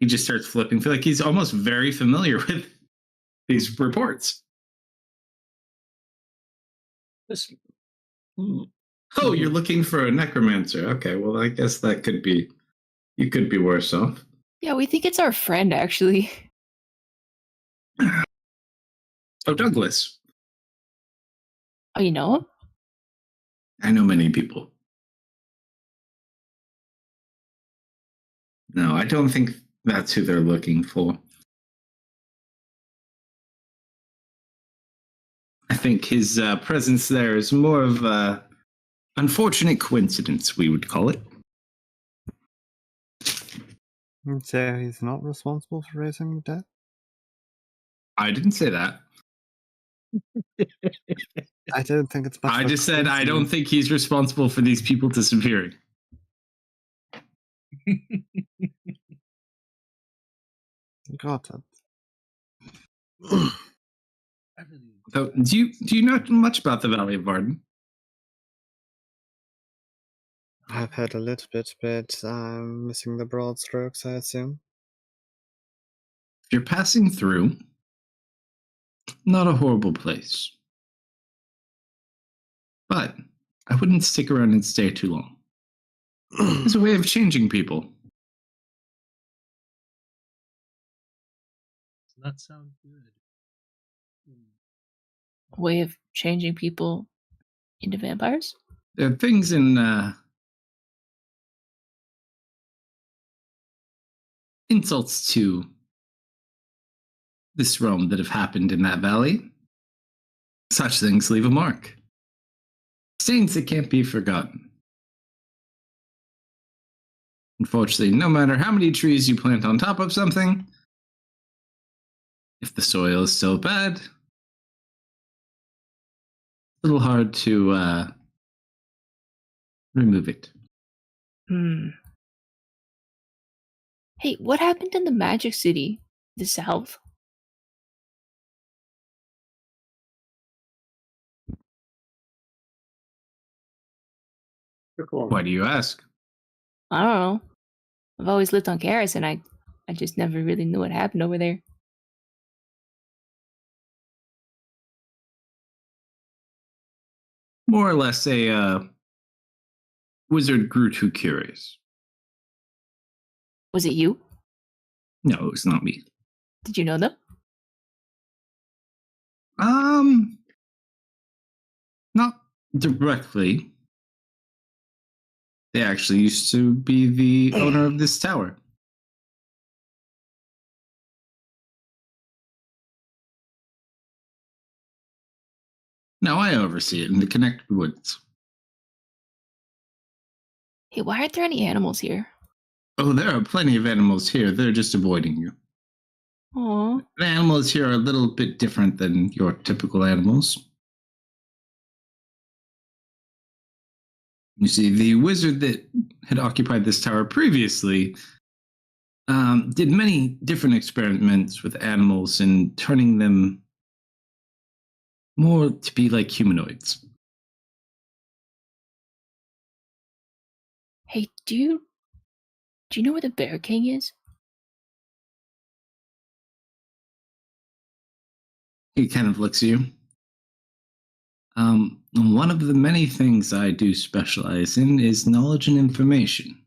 He just starts flipping. Feel like he's almost very familiar with these reports. This. Oh, you're looking for a necromancer. Okay, well, I guess that could be. You could be worse off. Yeah, we think it's our friend, actually. Oh, Douglas. Oh, you know him? I know many people. No, I don't think that's who they're looking for. I think his presence there is more of a unfortunate coincidence, we would call it. So he's not responsible for raising the dead? I didn't say that. I don't think it's much. I just said I don't think he's responsible for these people disappearing. Got it. I really So, do you know much about the Valley of Varden? I've heard a little bit, but I'm missing the broad strokes, I assume. If you're passing through, not a horrible place. But I wouldn't stick around and stay too long. It's a way of changing people. does not sound good. Way of changing people into vampires? There are things in insults to this realm that have happened in that valley. Such things leave a mark. Stains that can't be forgotten. Unfortunately, no matter how many trees you plant on top of something, if the soil is still bad, it's a little hard to remove it. Hmm. Hey, what happened in the Magic City? The South? Why do you ask? I don't know. I've always lived on Karis, and I just never really knew what happened over there. More or less, a wizard grew too curious. Was it you? No, it was not me. Did you know them? Not directly. They actually used to be the owner of this tower. Now I oversee it in the connected woods. Hey, why aren't there any animals here? Oh, there are plenty of animals here. They're just avoiding you. Aw. The animals here are a little bit different than your typical animals. You see, the wizard that had occupied this tower previously did many different experiments with animals and turning them more to be like humanoids. Hey, do you know where the Bear King is? He kind of looks at you. One of the many things I do specialize in is knowledge and information.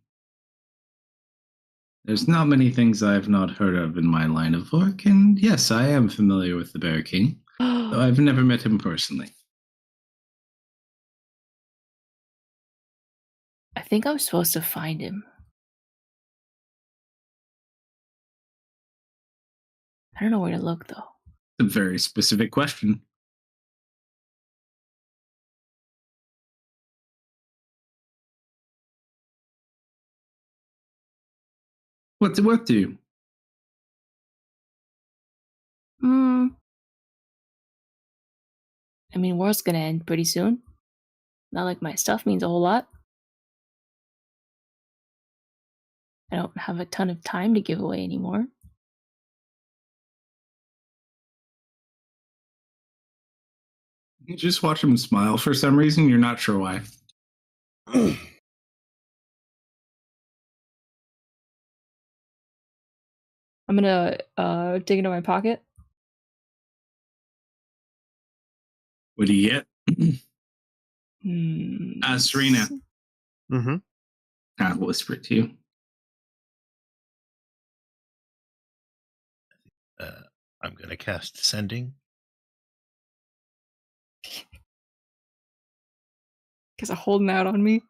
There's not many things I have not heard of in my line of work, and yes, I am familiar with the Bear King, though I've never met him personally. I think I'm supposed to find him. I don't know where to look though. It's a very specific question. What's it worth to you? Hmm. I mean, war's gonna end pretty soon. Not like my stuff means a whole lot. I don't have a ton of time to give away anymore. You just watch him smile for some reason. You're not sure why. I'm gonna dig into my pocket. What do you get? Hmm. Serena. Mm-hmm. I'll whisper it to you. I'm gonna cast Sending. Because of holding out on me.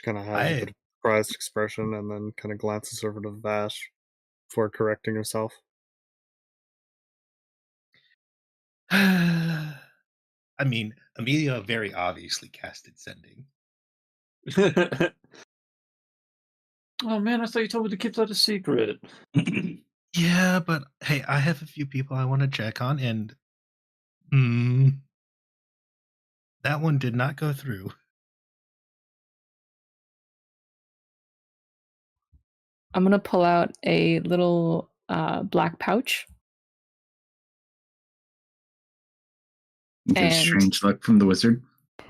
Kind of have a bit of surprised expression and then kind of glances over to Vash before correcting herself. I mean, Amelia very obviously casted Sending. Oh man, I thought you told me to keep that a secret. Yeah, but hey, I have a few people I want to check on, and That one did not go through. I'm gonna pull out a little black pouch. You get a And- strange look from the wizard.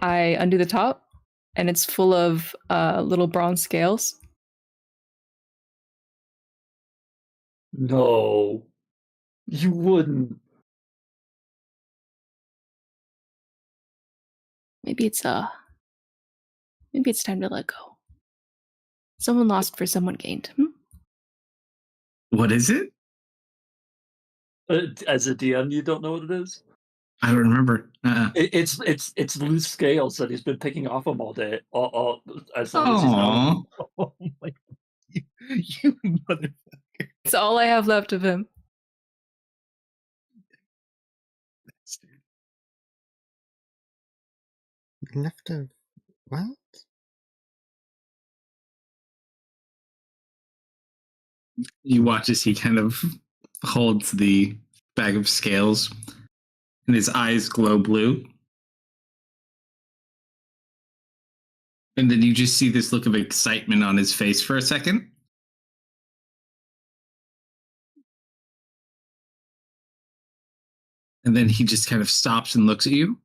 I undo the top, and it's full of little bronze scales. No, you wouldn't. Maybe it's time to let go. Someone lost for someone gained. What is it? As a DM, you don't know what it is. I don't remember. It's loose scales that he's been picking off him all day, all as long as he's known. Aww. Oh my! You motherfucker! It's all I have left of him. Left of what? You watch as he kind of holds the bag of scales, and his eyes glow blue. And then you just see this look of excitement on his face for a second. And then he just kind of stops and looks at you.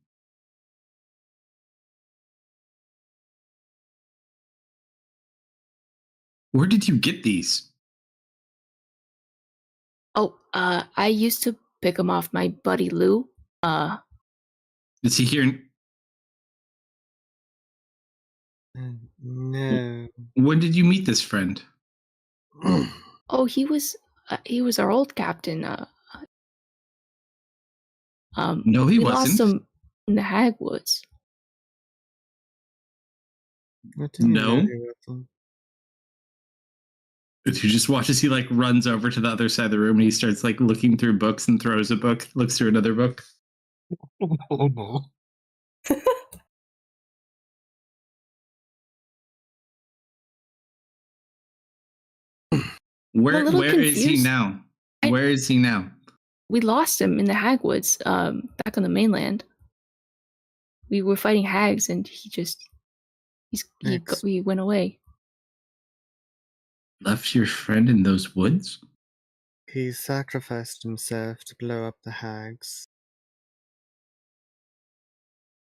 Where did you get these? Oh, I used to pick them off my buddy Lou. Is he here? No. When did you meet this friend? Oh, he was our old captain. No, he we wasn't. lost him in the Hagwoods. What do you No. know with them? You just watch as he like runs over to the other side of the room and he starts like looking through books and throws a book, looks through another book. Oh no! Where little is he confused. now? I- Where is he now? We lost him in the Hagwoods, back on the mainland. We were fighting hags, and Thanks. he went away. Left your friend in those woods? He sacrificed himself to blow up the hags.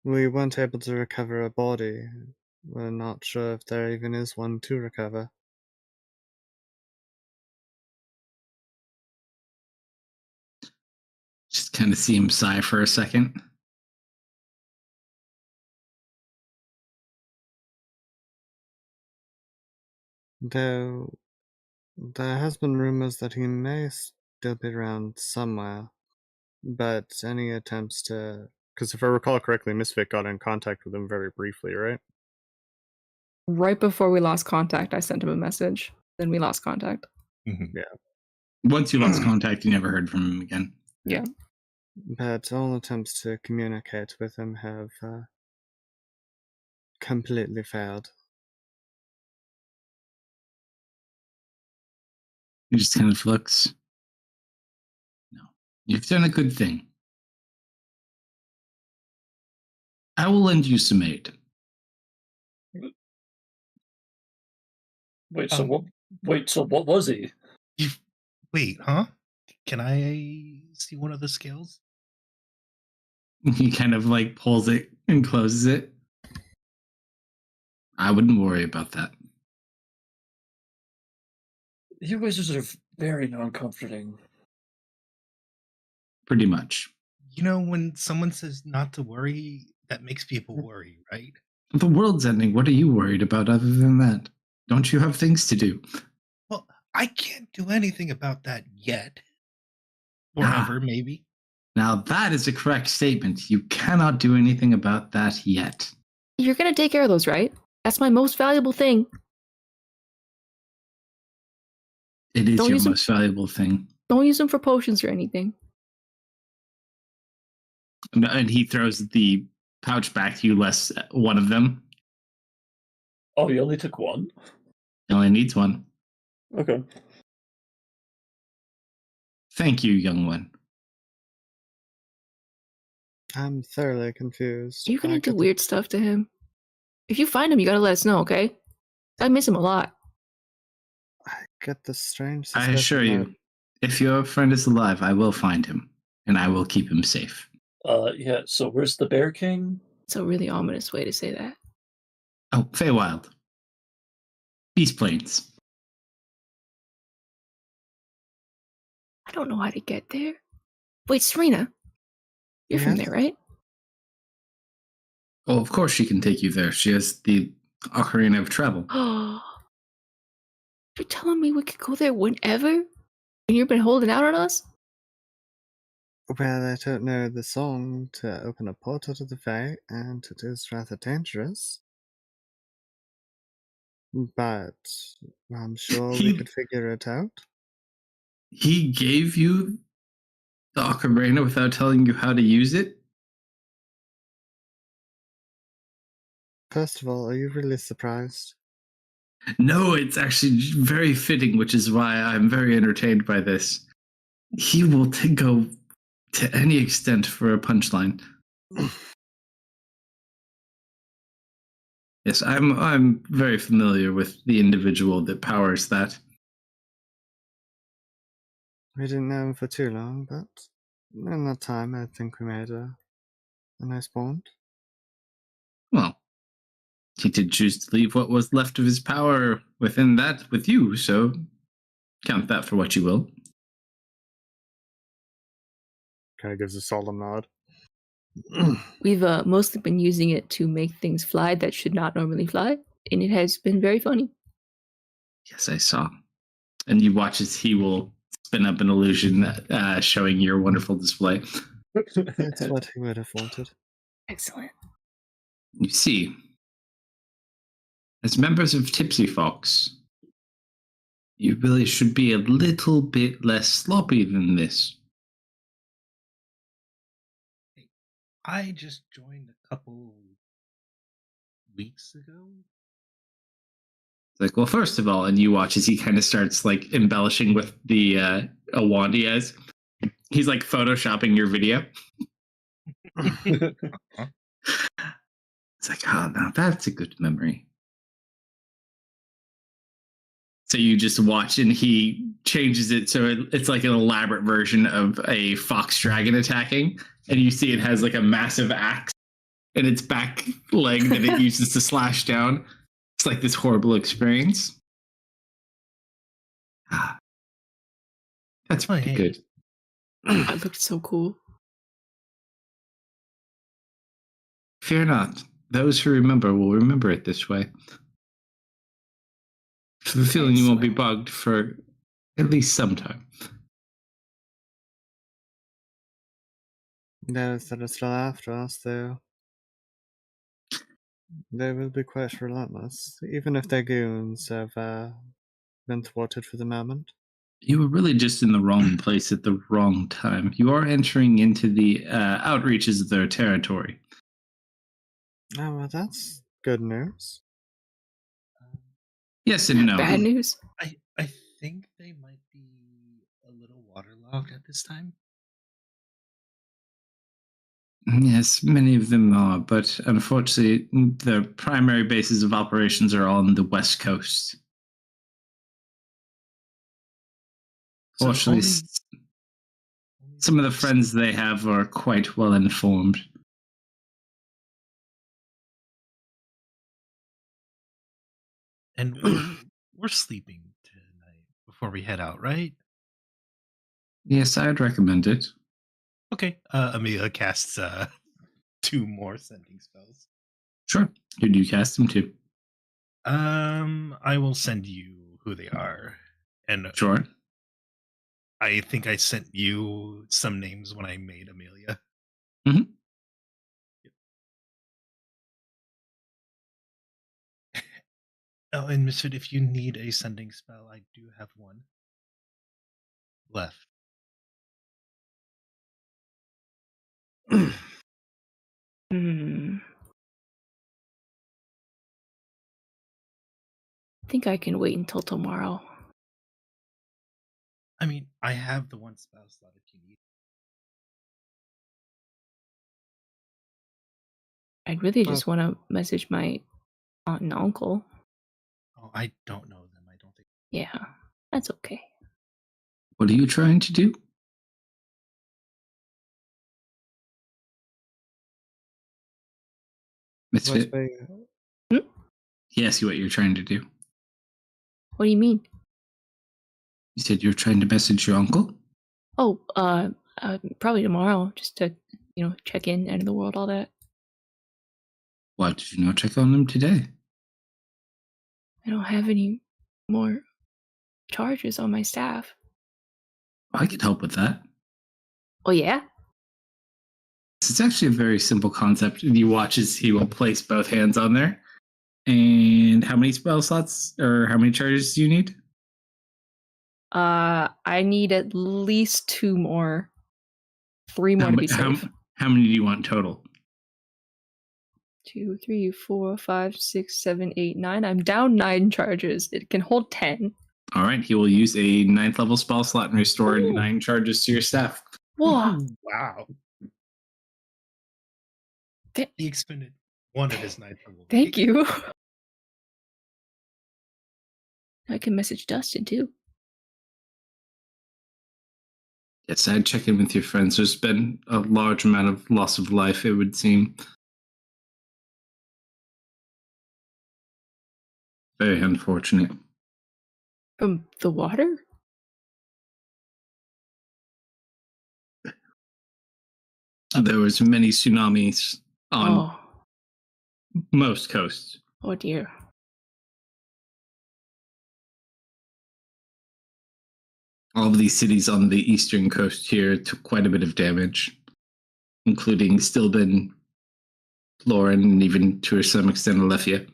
We weren't able to recover a body. We're not sure if there even is one to recover. Just kind of see him sigh for a second. Though there has been rumors that he may still be around somewhere. But any attempts to... Because if I recall correctly, Misfit got in contact with him very briefly, right? Right before we lost contact, I sent him a message. Then we lost contact. Once you lost contact, you never heard from him again. Yeah. But all attempts to communicate with him have completely failed. He just kind of looks. No, you've done a good thing. I will lend you some aid. Wait, so what was he? Wait, huh? Can I see one of the scales? He kind of like pulls it and closes it. I wouldn't worry about that. You wizards are very non-comforting. Pretty much. You know, when someone says not to worry, that makes people worry, right? The world's ending. What are you worried about other than that? Don't you have things to do? Well, I can't do anything about that yet. Or Ah. ever, maybe. Now that is a correct statement. You cannot do anything about that yet. You're gonna take care of those, right? That's my most valuable thing. It is Don't your use them- most valuable thing. Don't use them for potions or anything. And he throws the pouch back to you, less one of them. Oh, he only took one? He only needs one. Okay. Thank you, young one. I'm thoroughly confused. Are you gonna I do get weird stuff to him? If you find him, you gotta let us know, okay? I miss him a lot. I get the strange I suspicion assure that you, if your friend is alive, I will find him, and I will keep him safe. Yeah, so where's the Bear King? It's a really ominous way to say that. Oh, Feywild. Peace Plains. I don't know how to get there. Wait, Serena, you're from Yes? there, right? Oh, of course she can take you there. She has the Ocarina of Travel. Oh, you're telling me we could go there whenever? And you've been holding out on us? Well, I don't know the song to open a portal to the Fae, and it is rather dangerous. But I'm sure we could figure it out. He gave you the Ocarina without telling you how to use it? First of all, are you really surprised? No, it's actually very fitting, which is why I'm very entertained by this. He will go to any extent for a punchline. Yes, I'm very familiar with the individual that powers that. We didn't know him for too long, but in that time, I think we made a nice bond. Well, he did choose to leave what was left of his power within that with you, so count that for what you will. Kind of gives a solemn nod. We've mostly been using it to make things fly that should not normally fly, and it has been very funny. Yes, I saw. And you watch as he will spin up an illusion showing your wonderful display. It's what he would have wanted. Excellent. You see, as members of Tipsy Fox, you really should be a little bit less sloppy than this. I just joined a couple weeks ago. Like, well, first of all, and you watch as he kind of starts like embellishing with the a wand he has. He's like photoshopping your video. It's like, oh, now that's a good memory. So you just watch, and he changes it so it's like an elaborate version of a fox dragon attacking, and you see it has like a massive axe in its back leg that it uses to slash down. It's like this horrible experience. That's pretty good. That looked so cool. Fear not. Those who remember will remember it this way. For the feeling you won't be bugged for at least some time. Those that are still after us, though, they will be quite relentless, even if their goons have been thwarted for the moment. You were really just in the wrong place at the wrong time. You are entering into the outreaches of their territory. Oh, well, that's good news. Yes and no. Bad news. I think they might be a little waterlogged at this time. Yes, many of them are, but unfortunately, the primary bases of operations are all on the West Coast. So Fortunately, some of the friends they have are quite well informed. And we're sleeping tonight before we head out, right? Yes, I'd recommend it. Okay. Amelia casts 2 more sending spells. Sure. Who do you cast them to? I will send you who they are. And Sure. I think I sent you some names when I made Amelia. Mm-hmm. Oh, and Misfit, if you need a sending spell, I do have one left. I think I can wait until tomorrow. I mean, I have the one spell slot if you need. I'd really just want to message my aunt and uncle. Oh, I don't know them. I don't think. Yeah, that's okay. What are you trying to do? Misfit? He asked you what you're trying to do. What do you mean? You said you were trying to message your uncle? Oh, probably tomorrow, just to, check in, end of the world, all that. Why did you not check on him today? I don't have any more charges on my staff. I could help with that. Oh, yeah? It's actually a very simple concept. You watch as he will place both hands on there. And how many spell slots or how many charges do you need? I need at least 2 more. 3 more to be safe. How many do you want total? 2, 3, 4, 5, 6, 7, 8, 9. I'm down 9 charges. It can hold 10. All right, he will use a 9th level spell slot and restore 9 charges to your staff. Whoa. Wow. He expended 1 of his 9th level. Thank you. I can message Dustin too. Yes, I'd check in with your friends. There's been a large amount of loss of life, it would seem. Very unfortunate. From the water? There was many tsunamis on most coasts. Oh dear. All of these cities on the eastern coast here took quite a bit of damage, including Stilben, Lauren, and even to some extent Alephia.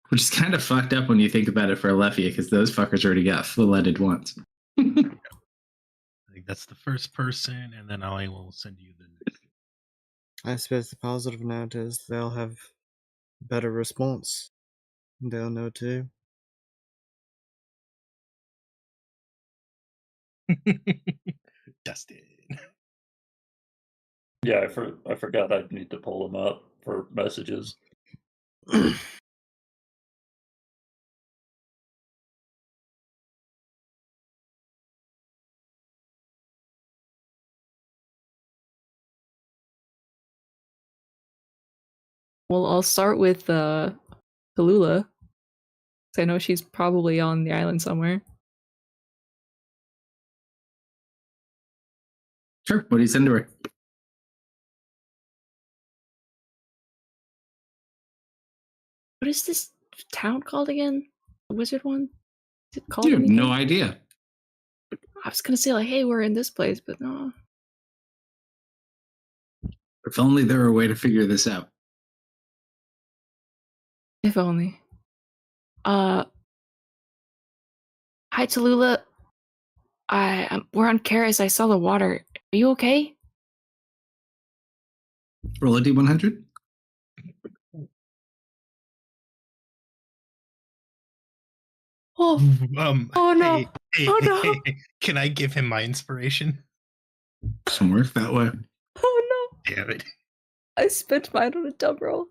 Which is kind of fucked up when you think about it for Alephia, because those fuckers already got flooded once. I think that's the first person, and then I will send you the next. I suppose the positive note is they'll have better response. They'll know too. Dustin. Yeah, I forgot I'd need to pull them up for messages. Well, I'll start with Tallulah. 'Cause I know she's probably on the island somewhere. Sure, what do you send to her? What is this town called again? The wizard one? Is it called You have anything? no idea. I was gonna say, like, hey, we're in this place, but no. If only there were a way to figure this out. If only. Hi, Tallulah. We're on Karis. I saw the water. Are you okay? Roll a D100. Oh, oh no. Hey, Oh, no. hey, can I give him my inspiration? Doesn't work that way. Oh no. Damn it. I spent mine on a dumb roll.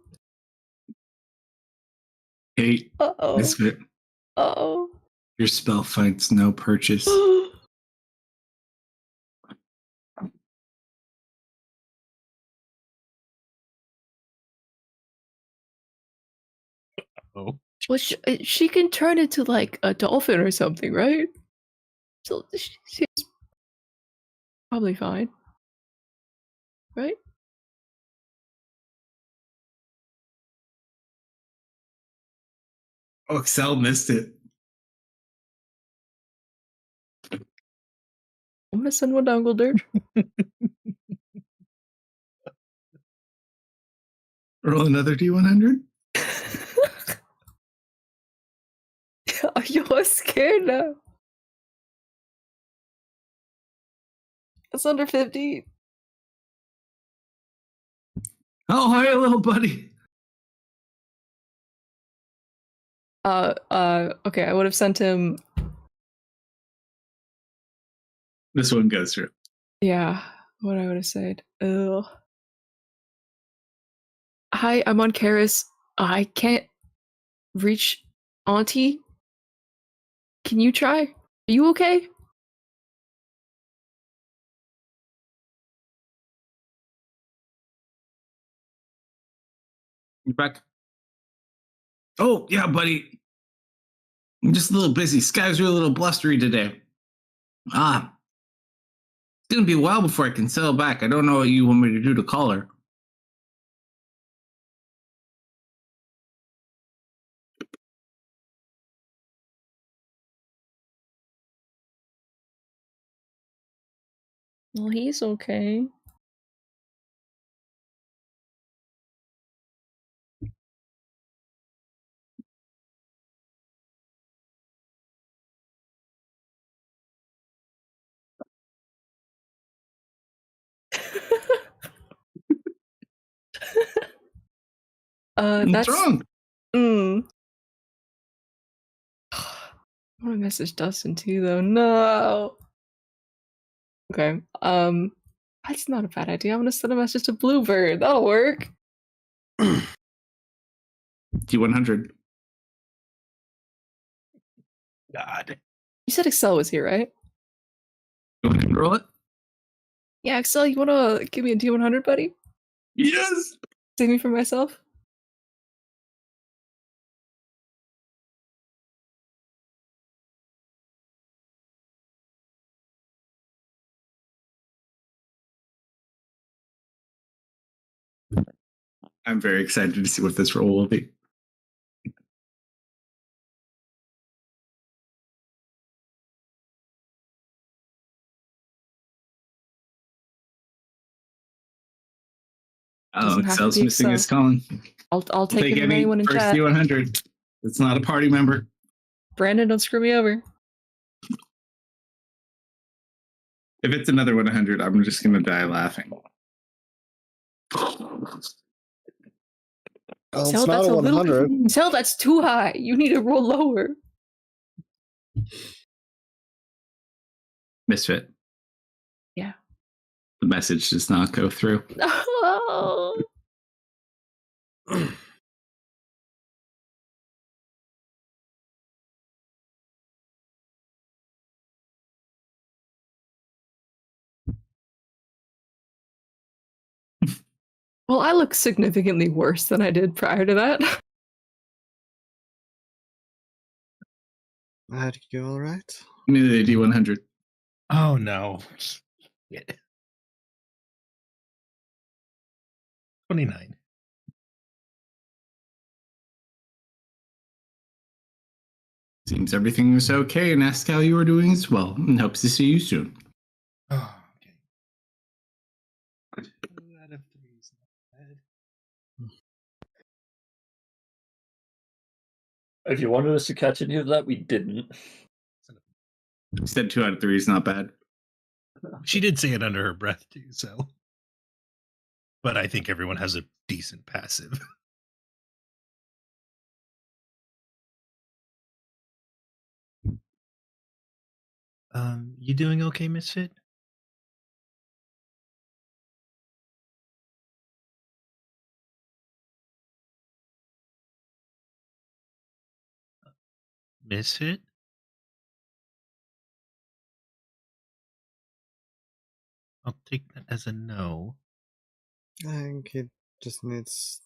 8. Uh-oh. Misfit. Uh-oh. Your spell finds no purchase. Oh. Well, she can turn into, like, a dolphin or something, right? So she's probably fine. Right? Oh, Excel missed it. I'm gonna send one to Uncle Dirge. Roll another D100. You're scared now. It's under 50. Oh, hi, little buddy. Okay, I would have sent him. This one goes through. Yeah, what I would have said. Ugh. Hi, I'm on Karis. I can't reach Auntie. Can you try? Are you okay? You back? Oh, yeah, buddy. I'm just a little busy. Skies are a little blustery today. It's gonna be a while before I can settle back. I don't know what you want me to do to call her. Well, he's okay. What's That's wrong? I want to message Dustin too, though. No. Okay. That's not a bad idea. I'm gonna send a message to Bluebird. That'll work. T100. God. You said Excel was here, right? You want to roll it? Yeah, Excel. You wanna give me a D100, buddy? Yes. Save me from myself. I'm very excited to see what this roll will be. Oh, Doesn't have to Excel's be missing his Excel. calling. I'll take it from any anyone in first chat. D100. It's not a party member. Brandon, don't screw me over. If it's another 100, I'm just gonna die laughing. Well, Tell it's not that's a a little. 100. Tell that's too high. You need to roll lower. Misfit. Yeah. The message does not go through. Oh. Well, I look significantly worse than I did prior to that. Are you alright? Neither D100. Oh no. Shit. 29. Seems everything is okay, and ask how you are doing as well, and hopes to see you soon. Oh, okay. 2 out of 3 is not bad. If you wanted us to catch any of that, we didn't. Said 2 out of 3 is not bad. She did say it under her breath too, so. But I think everyone has a decent passive. You doing okay, Misfit? Misfit? I'll take that as a no. I think he just needs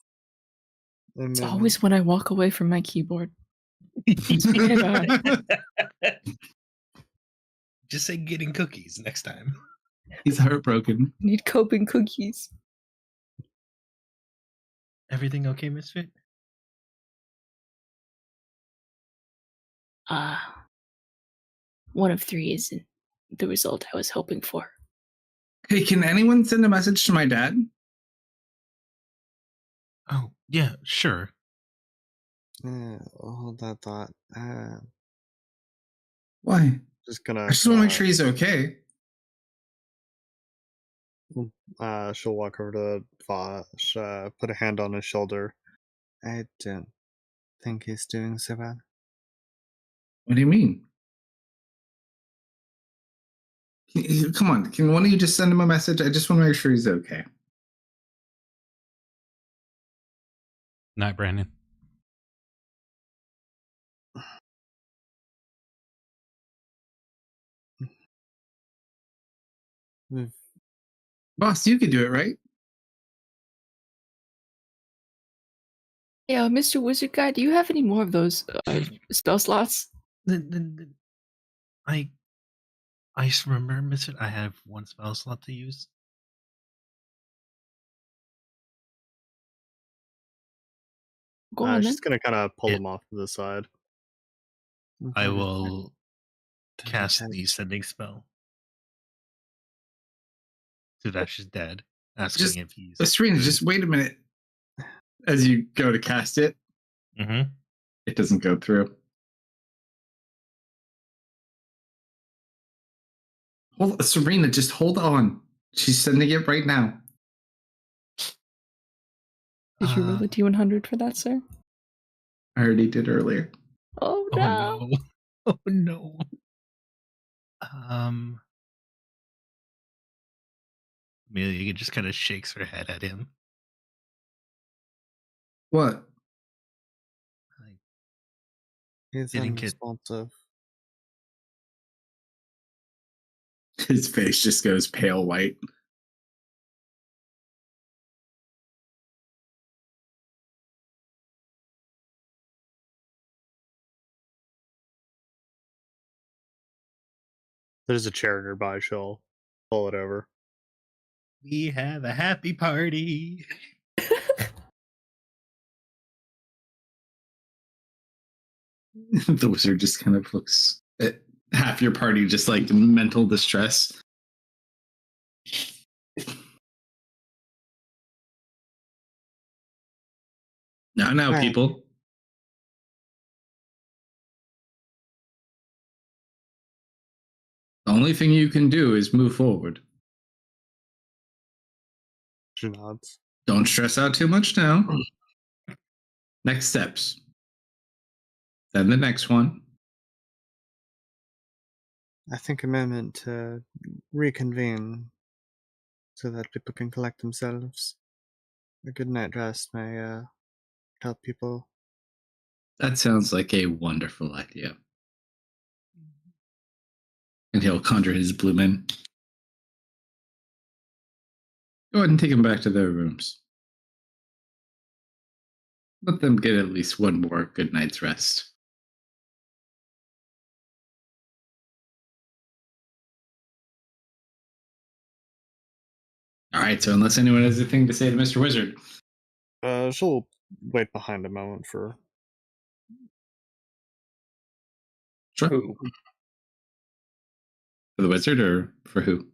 a It's minute. always when I walk away from my keyboard. Forget about it. Just say getting cookies next time. He's heartbroken. Need coping cookies. Everything okay, Misfit? One of 3 isn't the result I was hoping for. Hey, can anyone send a message to my dad? Oh, yeah, sure. Hold that thought. Why? Just gonna. I just want to make sure he's okay. She'll walk over to Vosh, put a hand on his shoulder. I don't think he's doing so bad. What do you mean? Come on, can one of you just send him a message? I just want to make sure he's okay. Night, Brandon. We've Boss, you could do it, right? Yeah, Mr. Wizard Guy, do you have any more of those spell slots? I just remember, Misfit, I have one spell slot to use. Go on then. just gonna kind of pull Yeah. him off to the side. I Okay. will cast Okay. the sending spell. So Dash is dead. Asking Just- if he's. Serena, just wait a minute. As you go to cast it, Mm-hmm. it doesn't go through. Serena, just hold on. She's sending it right now. Did you roll a D100 for that, sir? I already did earlier. Oh Oh no! no! Oh no! Amelia just kind of shakes her head at him. What? Like, He's Didn't get- unresponsive. His face just goes pale white. There's a chair nearby. She'll pull it over. we have a happy party. The wizard just kind of looks at half your party, just like mental distress. Now, Right. people. The only thing you can do is move forward. She nods. Don't stress out too much now. Next steps. Then the next one. I think a moment to reconvene so that people can collect themselves. A good night rest may help people. That sounds like a wonderful idea. And he'll conjure his blue men. Go ahead and take them back to their rooms. Let them get at least one more good night's rest. All right, so unless anyone has anything to say to Mr. Wizard. She'll wait behind a moment for. Sure. Who? For the wizard or for who?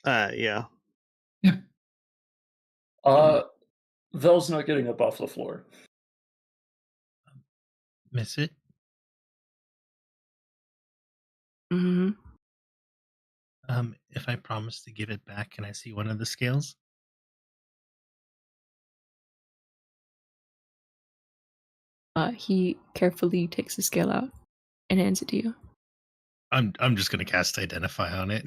Yeah. Vel's not getting up off the floor. Miss it. hmm If I promise to give it back, can I see one of the scales? He carefully takes the scale out and hands it to you. I'm just gonna cast Identify on it.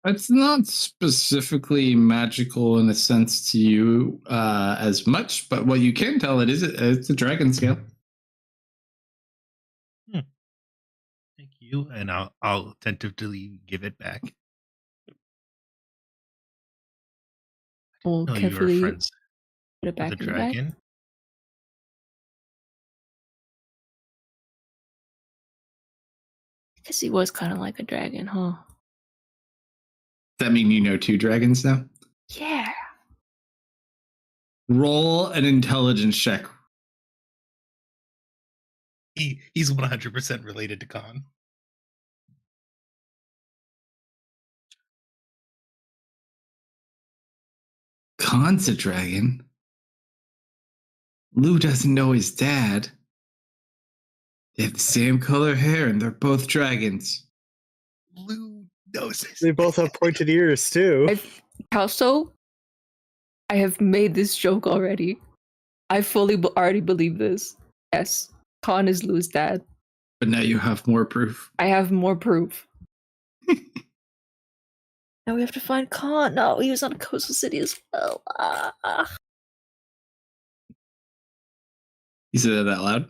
It's not specifically magical in a sense to you as much, but what you can tell it's a dragon scale. Thank you, and I'll tentatively give it back. We'll No, you are carefully friends put it back with the in the bag. dragon. I guess he was kind of like a dragon, huh? Does that mean you know two dragons now? Yeah. Roll an intelligence check. He's 100% related to Khan. Khan's a dragon. Lou doesn't know his dad. They have the same color hair and they're both dragons. Lou knows this. They both have pointed ears too. Kalsto, I have made this joke already. I fully already believe this. Yes, Khan is Lou's dad. But now you have more proof. I have more proof. Now we have to find Khan. No, he was on a coastal city as well. You said that out loud?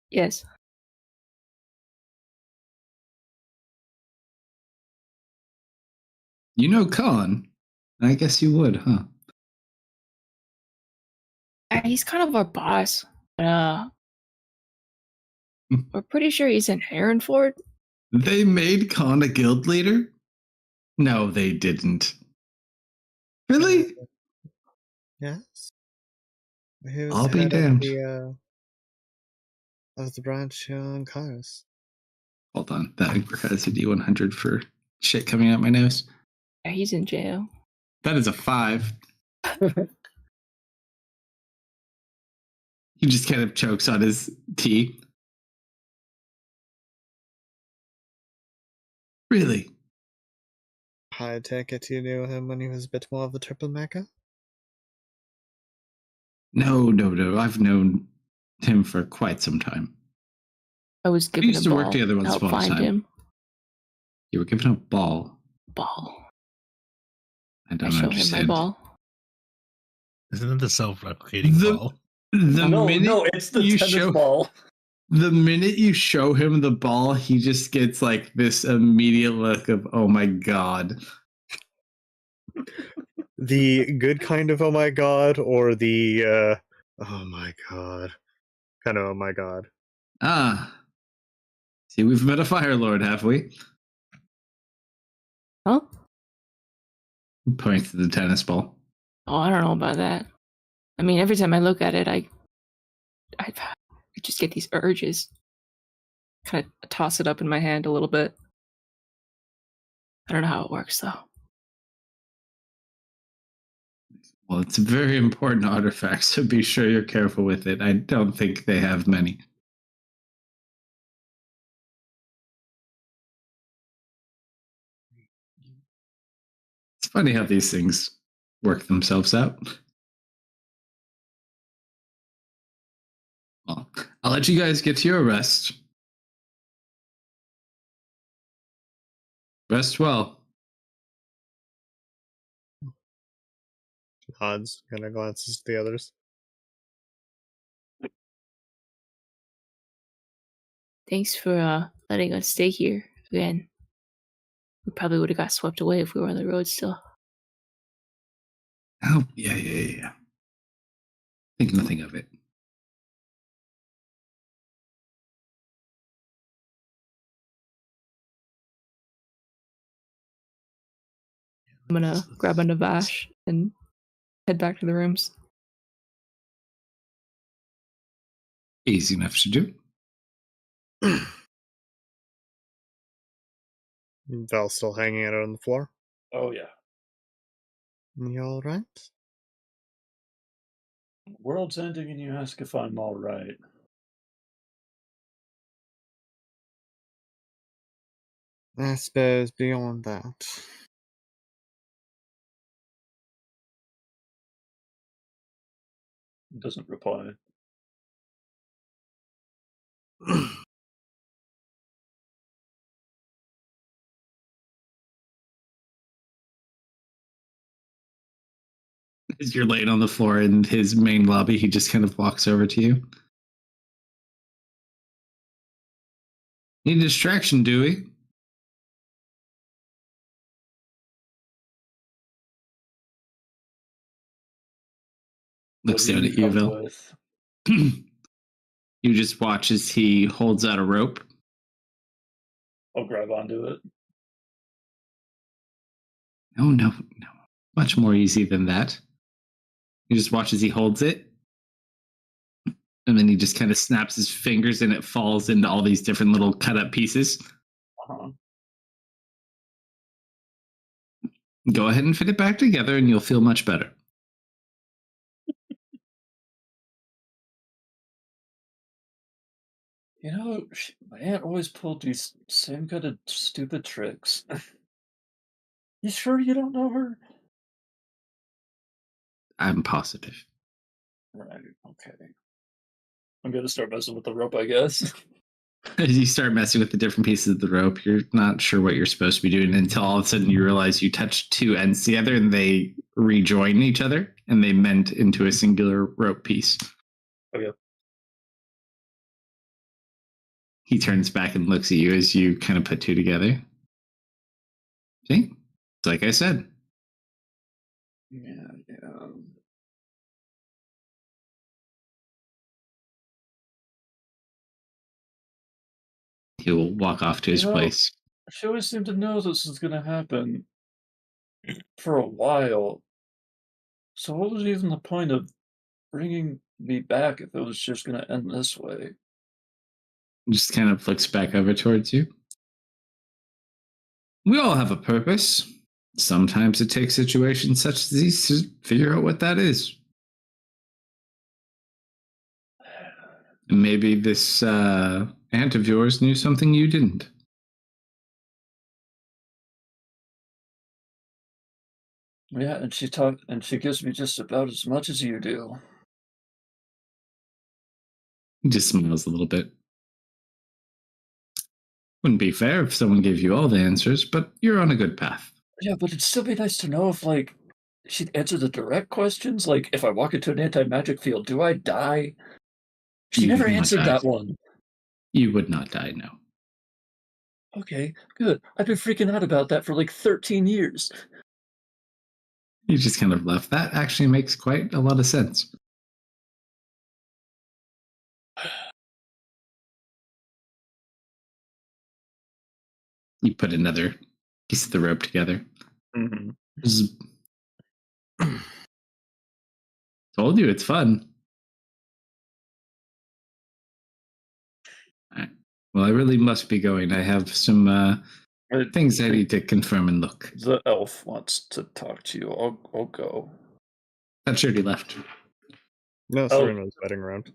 Yes. You know Khan. I guess you would, huh? He's kind of our boss. We're pretty sure he's in Herrenford. They made Khan a guild leader? No, they didn't. Really? Yes. He was I'll be head damned. Of the branch on Kairos. Hold on. That requires a D100 for shit coming out my nose. Yeah, he's in jail. That is a 5. He just kind of chokes on his tea. Really? I take it you knew him when he was a bit more of the triple mecha? No. I've known him for quite some time. I was given used a to ball work together once to help upon a find time. him. You were given a ball. Ball. I I don't show him understand. my ball. Isn't it the self-replicating ball? No, it's the you tennis ball. The minute you show him the ball, he just gets like this immediate look of, oh my god. The good kind of oh my god, or the oh my god. Kind of oh my god. Ah. See, we've met a Fire Lord, have we? Huh? Points to the tennis ball. Oh, I don't know about that. I mean, every time I look at it, I just get these urges. Kind of toss it up in my hand a little bit. I don't know how it works, though. Well, it's a very important artifact, so be sure you're careful with it. I don't think they have many. It's funny how these things work themselves out. Well, I'll let you guys get to your rest. Rest well. Odds. Kind of glances to the others. Thanks for letting us stay here again. We probably would have got swept away if we were on the road still. Oh, yeah. Think nothing of it. I'm gonna grab a Navash and head back to the rooms. Easy enough to do. Val still hanging out on the floor. Oh yeah. You alright? World's ending and you ask if I'm alright. I suppose beyond that. Doesn't reply. As you're laying on the floor in his main lobby, he just kind of walks over to you. Need a distraction, do we? Looks What do down you at you, come Vil. with? You just watch as he holds out a rope. I'll grab onto it. No. Much more easy than that. You just watch as he holds it. And then he just kind of snaps his fingers and it falls into all these different little cut up pieces. Uh-huh. Go ahead and fit it back together and you'll feel much better. You know, my aunt always pulled these same kind of stupid tricks. You sure you don't know her? I'm positive. Right, okay. I'm gonna start messing with the rope, I guess. As you start messing with the different pieces of the rope, you're not sure what you're supposed to be doing until all of a sudden you realize you touch two ends together and they rejoin each other and they mend into a singular rope piece. Okay. He turns back and looks at you as you kind of put two together. See? It's like I said. Yeah. He'll walk off to his place. She always seemed to know this was going to happen for a while. So what was even the point of bringing me back if it was just going to end this way? Just kind of looks back over towards you. We all have a purpose. Sometimes it takes situations such as these to figure out what that is. Maybe this aunt of yours knew something you didn't. Yeah, and she gives me just about as much as you do. He just smiles a little bit. Wouldn't be fair if someone gave you all the answers, but you're on a good path. Yeah, but it'd still be nice to know if, like, she'd answer the direct questions. Like, if I walk into an anti-magic field, do I die? She You never would not answered die. that one. You would not die, no. Okay, good. I've been freaking out about that for like 13 years. You just kind of left. That actually makes quite a lot of sense. You put another piece of the rope together. Mm-hmm. Told you it's fun. All right. Well, I really must be going. I have some things I need to confirm and look. The elf wants to talk to you. I'll go. That's already left. No, Serena's waiting around.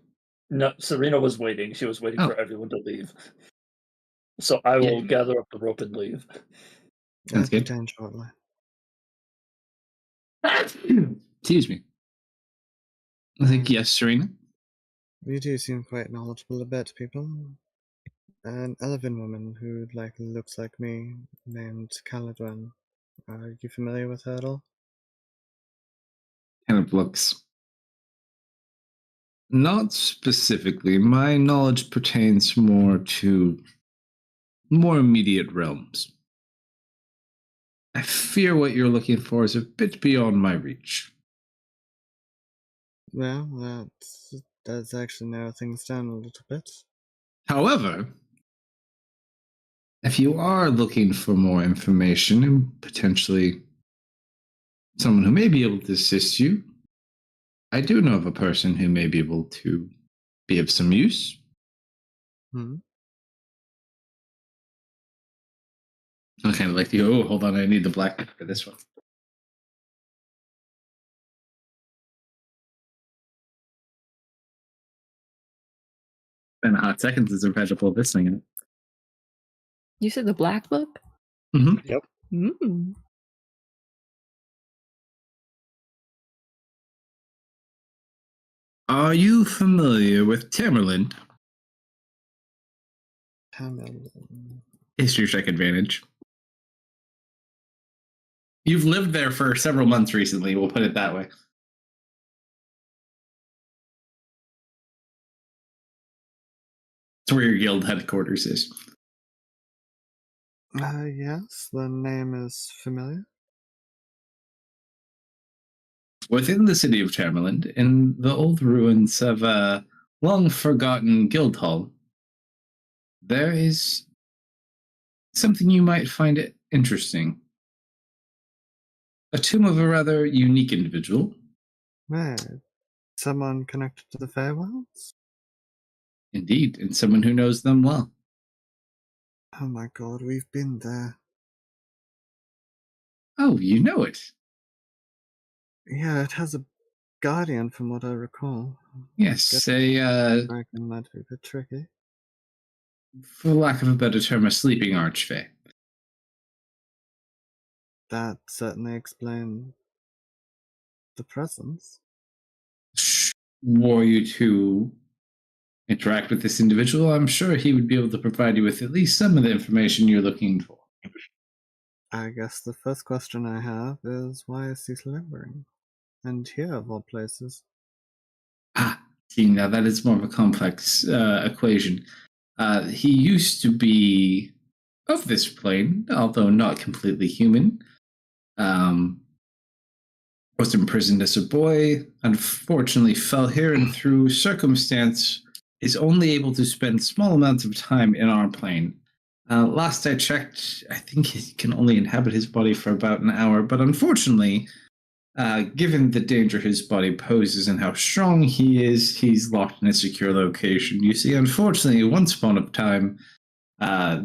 No, Serena was waiting. She was waiting Oh. for everyone to leave. So I will gather up the rope and leave. Sounds good. Return shortly. Excuse me. I think yes, Serena. You do seem quite knowledgeable about people. An elven woman who looks like me, named Caladwen. Are you familiar with her at all? Kind of looks. Not specifically. My knowledge pertains more to more immediate realms. I fear what you're looking for is a bit beyond my reach. Well, that does actually narrow things down a little bit. However, if you are looking for more information and potentially someone who may be able to assist you, I do know of a person who may be able to be of some use. Hmm. I kind of like to go, oh, hold on, I need the black for this one. Been a hot second since I've had to pull this thing in. You said the black book? Mm-hmm. Yep. Mm. Are you familiar with Tamerlane? History check advantage. You've lived there for several months recently, we'll put it that way. It's where your guild headquarters is. Yes, the name is familiar. Within the city of Tamerlane, in the old ruins of a long-forgotten guild hall, there is something you might find it interesting. A tomb of a rather unique individual. Right. Someone connected to the Fairwells? Indeed, and someone who knows them well. Oh my god, we've been there. Oh, you know it. Yeah, it has a guardian from what I recall. Yes, Dragon might be a bit tricky. for lack of a better term, a sleeping archfey. That certainly explains the presence. Were you to interact with this individual, I'm sure he would be able to provide you with at least some of the information you're looking for. I guess the first question I have is why is he slivering? And here of all places. Now that is more of a complex equation. He used to be of this plane, although not completely human. Was imprisoned as a boy, unfortunately fell here, and through circumstance is only able to spend small amounts of time in our plane. Last I checked, I think he can only inhabit his body for about an hour, but unfortunately, given the danger his body poses and how strong he is, he's locked in a secure location. You see, unfortunately, once upon a time,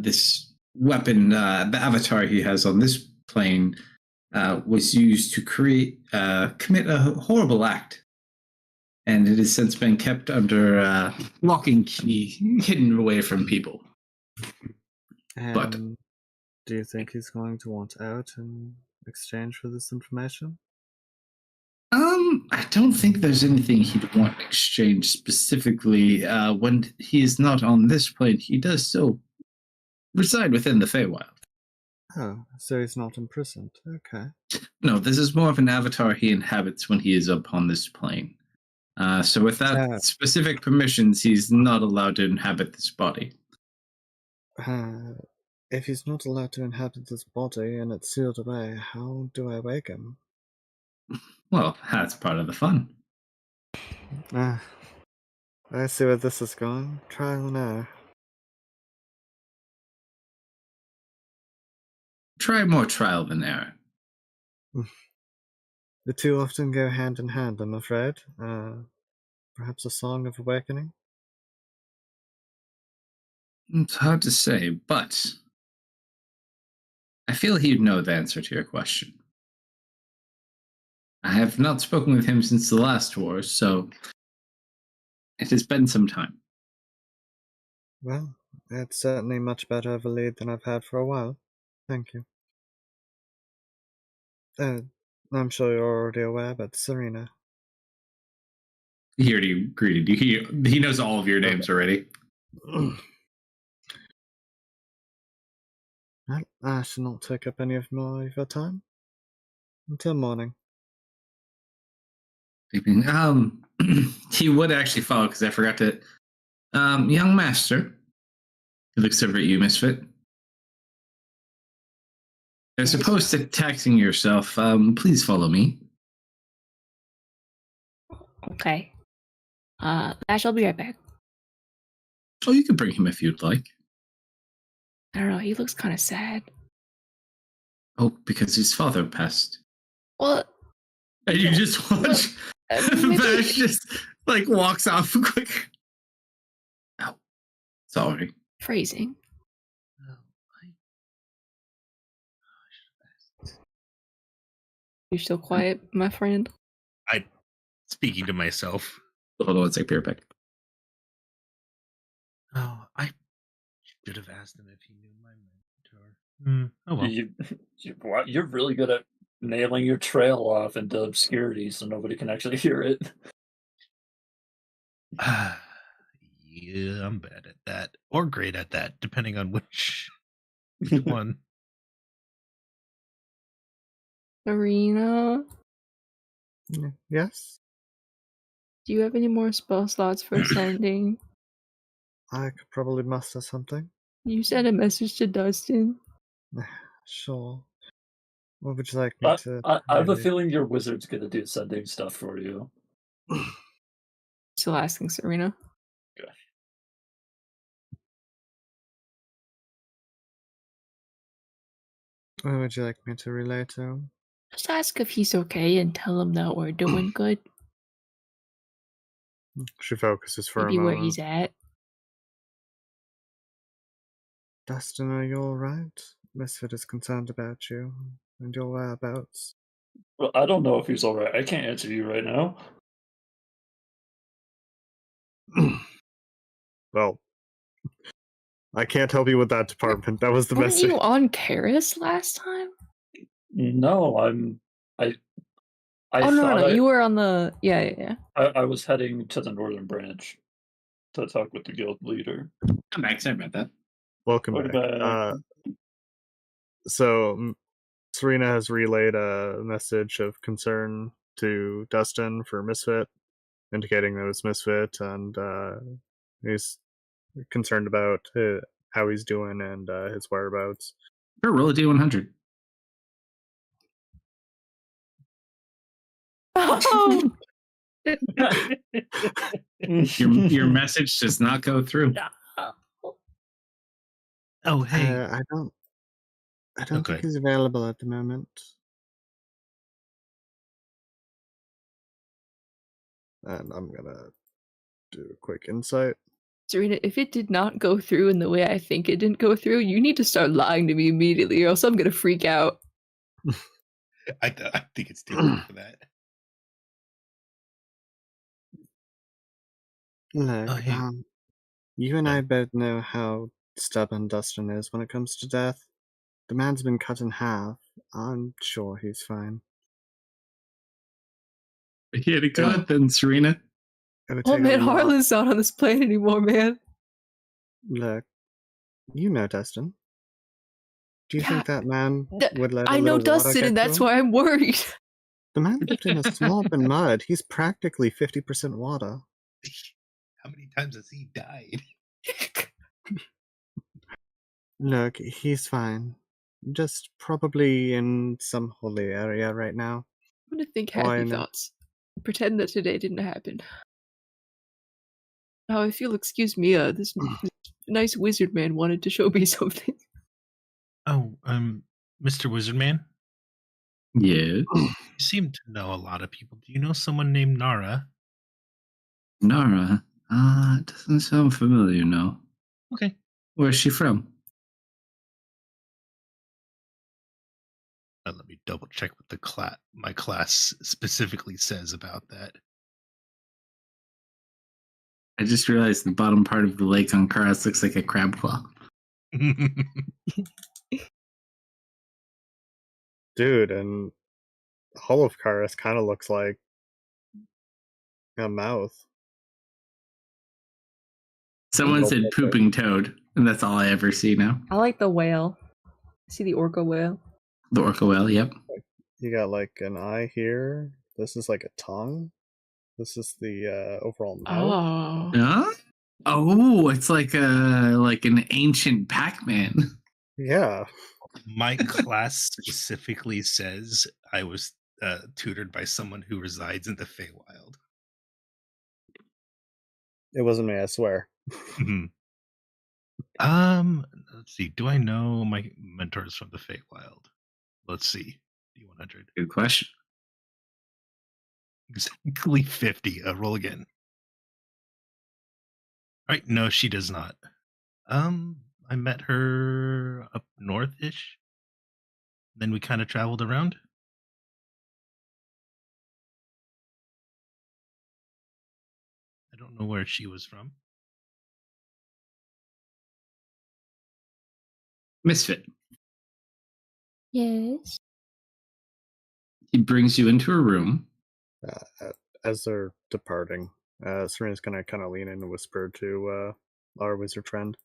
this weapon, the avatar he has on this plane, was used to commit a horrible act. And it has since been kept under lock and key, hidden away from people. But do you think he's going to want out in exchange for this information? I don't think there's anything he'd want in exchange specifically. When he is not on this plane, he does still reside within the Feywild. Oh, so he's not imprisoned. Okay. No, this is more of an avatar he inhabits when he is upon this plane. So without specific permissions, he's not allowed to inhabit this body. If he's not allowed to inhabit this body and it's sealed away, how do I wake him? Well, that's part of the fun. I see where this is going. Trial and error. Try more trial than error. The two often go hand in hand, I'm afraid. Perhaps a song of awakening? It's hard to say, but I feel he'd know the answer to your question. I have not spoken with him since the last war, so it has been some time. Well, it's certainly much better of a lead than I've had for a while. Thank you. I'm sure you're already aware, but Serena. He already greeted you. He knows all of your names already. I shall not take up any more of your time. Until morning. He would actually follow because I forgot to. Young master. He looks over at you, Misfit. As opposed to taxing yourself, please follow me. Okay. I shall be right back. Oh, you can bring him if you'd like. I don't know, he looks kind of sad. Oh, because his father passed. Well, And you just watch Vash just walks off quick. Oh, sorry. Phrasing. You're still quiet, my friend? I'm speaking to myself. Hold on, let's take beer pick. Oh, I should have asked him if he knew my mentor. Oh well. You're really good at nailing your trail off into obscurity so nobody can actually hear it. Yeah, I'm bad at that. Or great at that, depending on which one. Arena, Yes? do you have any more spell slots for sending? I could probably muster something. You sent a message to Dustin. Sure. What would you like me to... I have a feeling your wizard's going to do sending stuff for you. Still asking Serena. Okay. What would you like me to relay to him? Just ask if he's okay and tell him that we're doing good. She focuses for Maybe a where moment. he's at. Dustin, are you alright? Misfit is concerned about you and your whereabouts. Well, I don't know if he's alright. I can't answer you right now. Well, I can't help you with that department. That was the Weren't message. you on Karis last time? No, I Oh no, thought you were on the... Yeah. I was heading to the northern branch to talk with the guild leader. I'm back. Sorry about that. Welcome What back. about So Serena has relayed a message of concern to Dustin for Misfit, indicating that it's Misfit, and he's concerned about how he's doing and his whereabouts. Sure, roll a D100. Oh, Your message does not go through. Oh, hey. I don't think Okay. he's available at the moment. And I'm gonna do a quick insight. Serena, if it did not go through in the way I think it didn't go through, you need to start lying to me immediately, or else I'm gonna freak out. I think it's too late for that. Look, Oh, hey. you and Yeah. I both know how stubborn Dustin is when it comes to death. The man's been cut in half. I'm sure he's fine. He had a good then, Serena. It would Oh take a man, lot- Harlan's not on this plane anymore, man. Look, you know Dustin. Do you Yeah, think that man would let a I know little water Dustin, get and to that's him? why I'm worried. The man lived in a swamp and mud. He's practically 50% water. How many times has he died? Look, he's fine. Just probably in some holy area right now. I'm gonna think Oh, I happy know. thoughts. Pretend that today didn't happen. Oh, if you'll excuse me, this nice wizard man wanted to show me something. Oh, Mr. Wizardman, Yeah. you seem to know a lot of people. Do you know someone named Nara? Nara. Doesn't sound familiar, no. Okay. Where's she from? Let me double check what my class specifically says about that. I just realized the bottom part of the lake on Karas looks like a crab claw. Dude, and Hull of Karas kind of looks like a mouth. Someone Little said bit. pooping toad, and that's all I ever see now. I like the whale. See the orca whale? The orca whale, yep. You got like an eye here. This is like a tongue. This is the overall mouth. Oh. Huh? Oh, it's like an ancient Pac-Man. Yeah. My class specifically says I was tutored by someone who resides in the Feywild. It wasn't me, I swear. Mhm. Let's see. Do I know my mentors from the Feywild? Let's see. D100. Good question. Exactly 50. Roll again. All right. No, she does not. I met her up north-ish. Then we kind of traveled around. I don't know where she was from. Misfit. Yes. He brings you into a room. As they're departing, Serena's gonna kind of lean in and whisper to our wizard friend.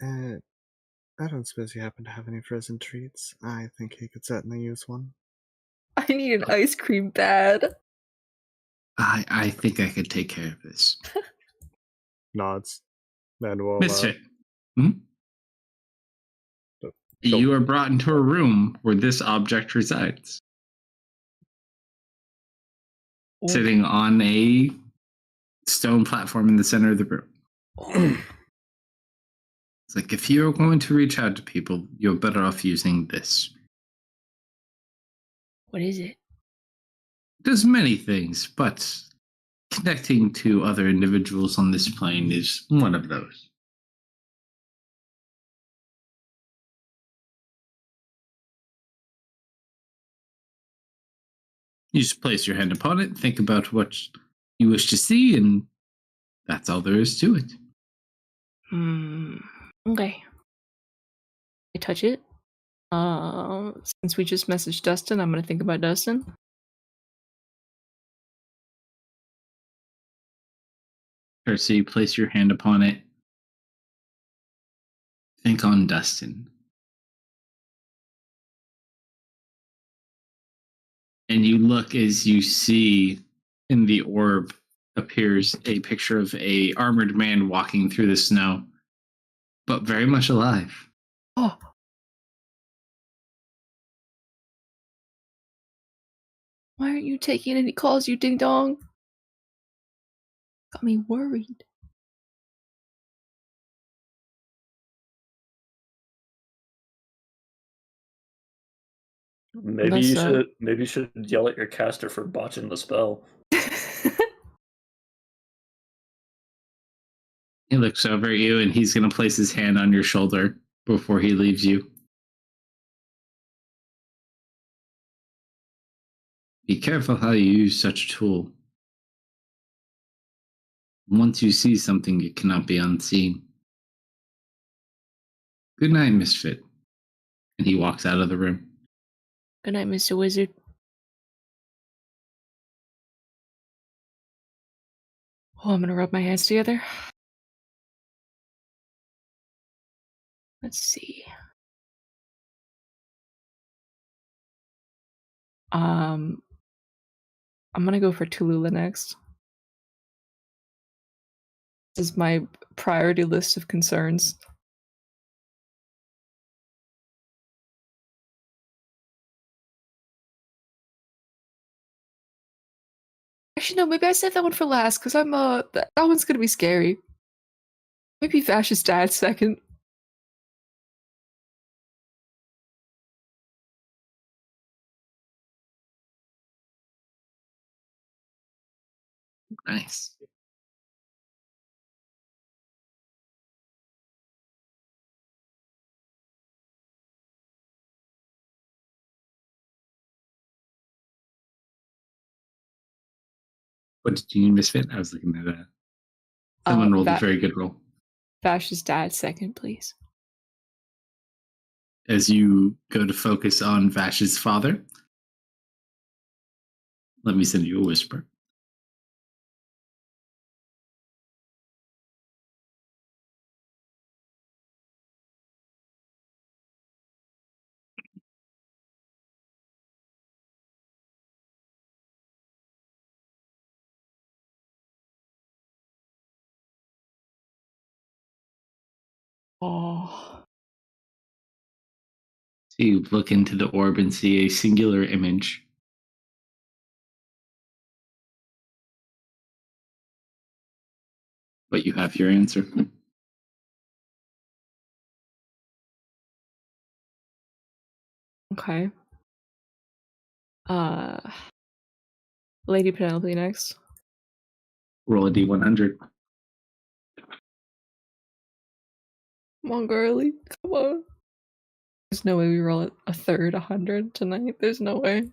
I don't suppose you happen to have any frozen treats? I think he could certainly use one. I need an ice cream bad. I think I could take care of this. Nods. And we'll Misfit. Hmm? Go. You are brought into a room where this object resides. Sitting on a stone platform in the center of the room. It's like, if you're going to reach out to people, you're better off using this. What is it? It does many things, but connecting to other individuals on this plane is one of those. You just place your hand upon it, think about what you wish to see, and that's all there is to it. Okay. I touch it. Since we just messaged Dustin, I'm gonna think about Dustin. So you place your hand upon it. Think on Dustin. And you look as you see in the orb appears a picture of a armored man walking through the snow, but very much alive. Oh. Why aren't you taking any calls, you ding dong? Got me worried. Maybe you should yell at your caster for botching the spell. He looks over at you and he's going to place his hand on your shoulder before he leaves you. Be careful how you use such a tool. Once you see something, it cannot be unseen. Good night, Misfit. And he walks out of the room. Good night, Mr. Wizard. Oh, I'm gonna rub my hands together. Let's see. I'm gonna go for Tallulah next. This is my priority list of concerns. Actually, no, maybe I saved that one for last, because I'm that one's gonna be scary. Maybe Vash's dad second. Nice. What did you need, Misfit? I was looking at that. Someone rolled a very good roll. Vash's dad second, please. As you go to focus on Vash's father, let me send you a whisper. Oh. So you look into the orb and see a singular image. But you have your answer. Okay. Lady Penelope next. Roll a d100. Come on, girly. Come on. There's no way we roll a third 100 tonight. There's no way.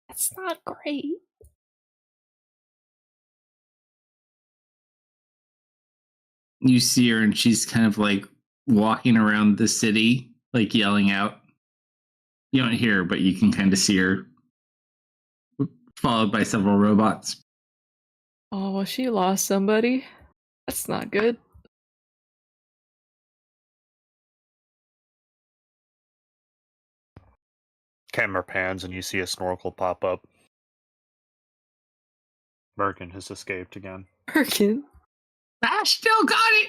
That's not great. You see her and she's kind of like walking around the city, like yelling out. You don't hear her, but you can kind of see her, followed by several robots. Oh, well, she lost somebody. That's not good. Camera pans and you see a snorkel pop up. Merkin has escaped again. Merkin? I still got it!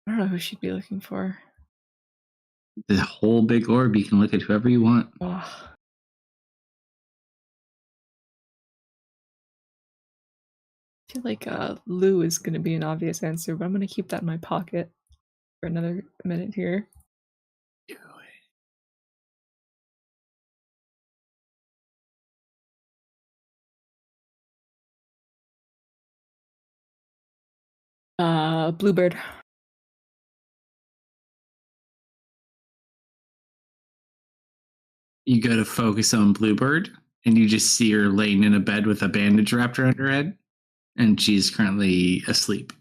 I don't know who she'd be looking for. The whole big orb, you can look at whoever you want. Oh. I feel like Lou is going to be an obvious answer, but I'm going to keep that in my pocket for another minute here. Do it. Bluebird. You go to focus on Bluebird, and you just see her laying in a bed with a bandage wrapped around her head, and she's currently asleep.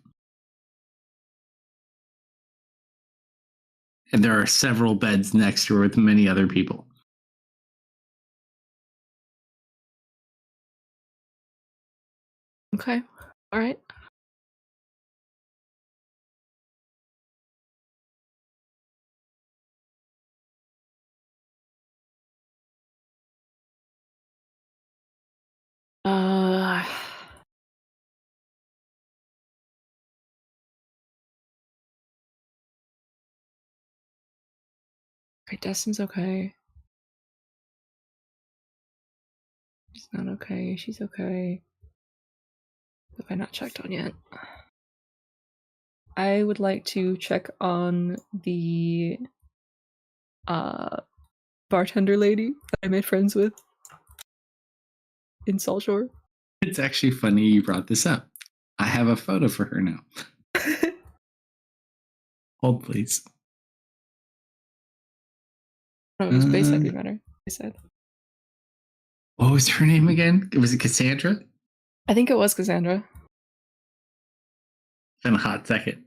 and there are several beds next to her with many other people. Okay. All right. Uh, right, Destin's okay. She's not okay. She's okay. Have I not checked on yet? I would like to check on the bartender lady that I made friends with in Salt Shore. It's actually funny you brought this up. I have a photo for her now. Hold, please. No, it was Bayside we met her. Bayside. What was her name again? Was it Cassandra? I think it was Cassandra. In a hot second.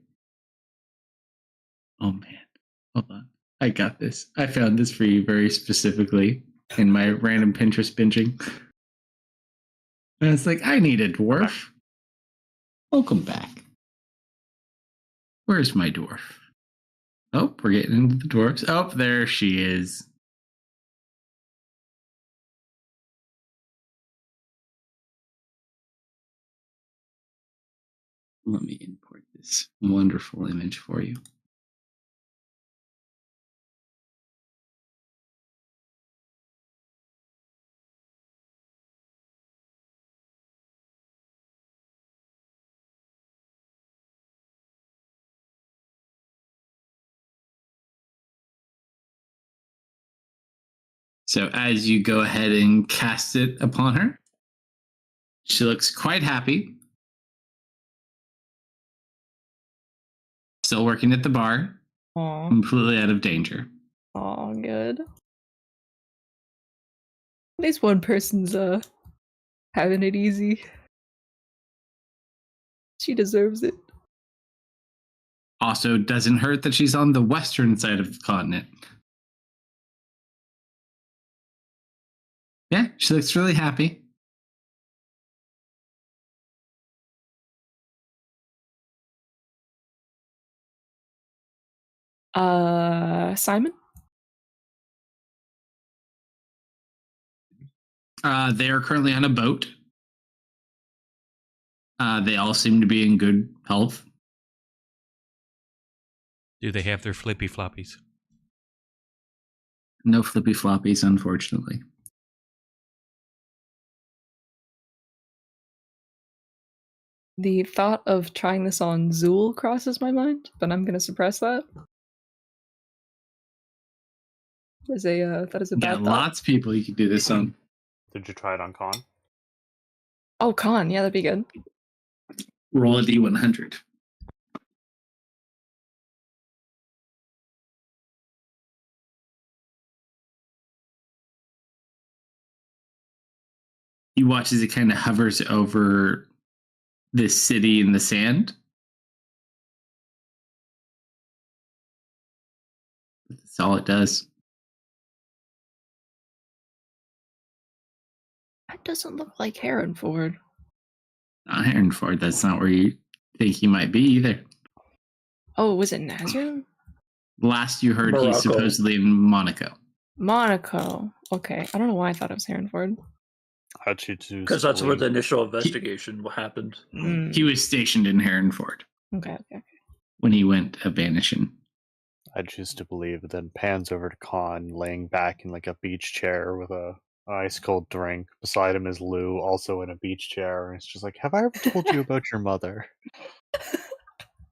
Oh man. Hold on. I got this. I found this for you very specifically in my random Pinterest binging. And it's like, I need a dwarf. Welcome back. Where's my dwarf? Oh, we're getting into the dwarves. Oh, there she is. Let me import this wonderful image for you. So as you go ahead and cast it upon her, she looks quite happy. Still working at the bar, Aw. completely out of danger. Aw, good. At least one person's having it easy. She deserves it. Also, doesn't hurt that she's on the western side of the continent. Yeah, she looks really happy. Simon? They are currently on a boat. They all seem to be in good health. Do they have their flippy floppies? No flippy floppies, unfortunately. The thought of trying this on Zool crosses my mind, but I'm gonna suppress that. That is a Yeah, bad thought. lots of people you could do this on. Did you try it on con? Oh, con, yeah, that'd be good. Roll a D100. You watch as it kind of hovers over this city in the sand. That's all it does. That doesn't look like Heronford. Not Herrenford. That's not where you think he might be either. Oh, was it Nazareth? Last you heard, Morocco. he's supposedly in Monaco. Monaco. Okay, I don't know why I thought it was Heronford. How'd you choose? Because that's where believe- the initial investigation happened. Mm. He was stationed in Herrenford Okay. when he went a vanishing. I choose to believe. Then pans over to Khan, laying back in like a beach chair with a ice cold drink. Beside him is Lou, also in a beach chair, and it's just like, "Have I ever told you about your mother?"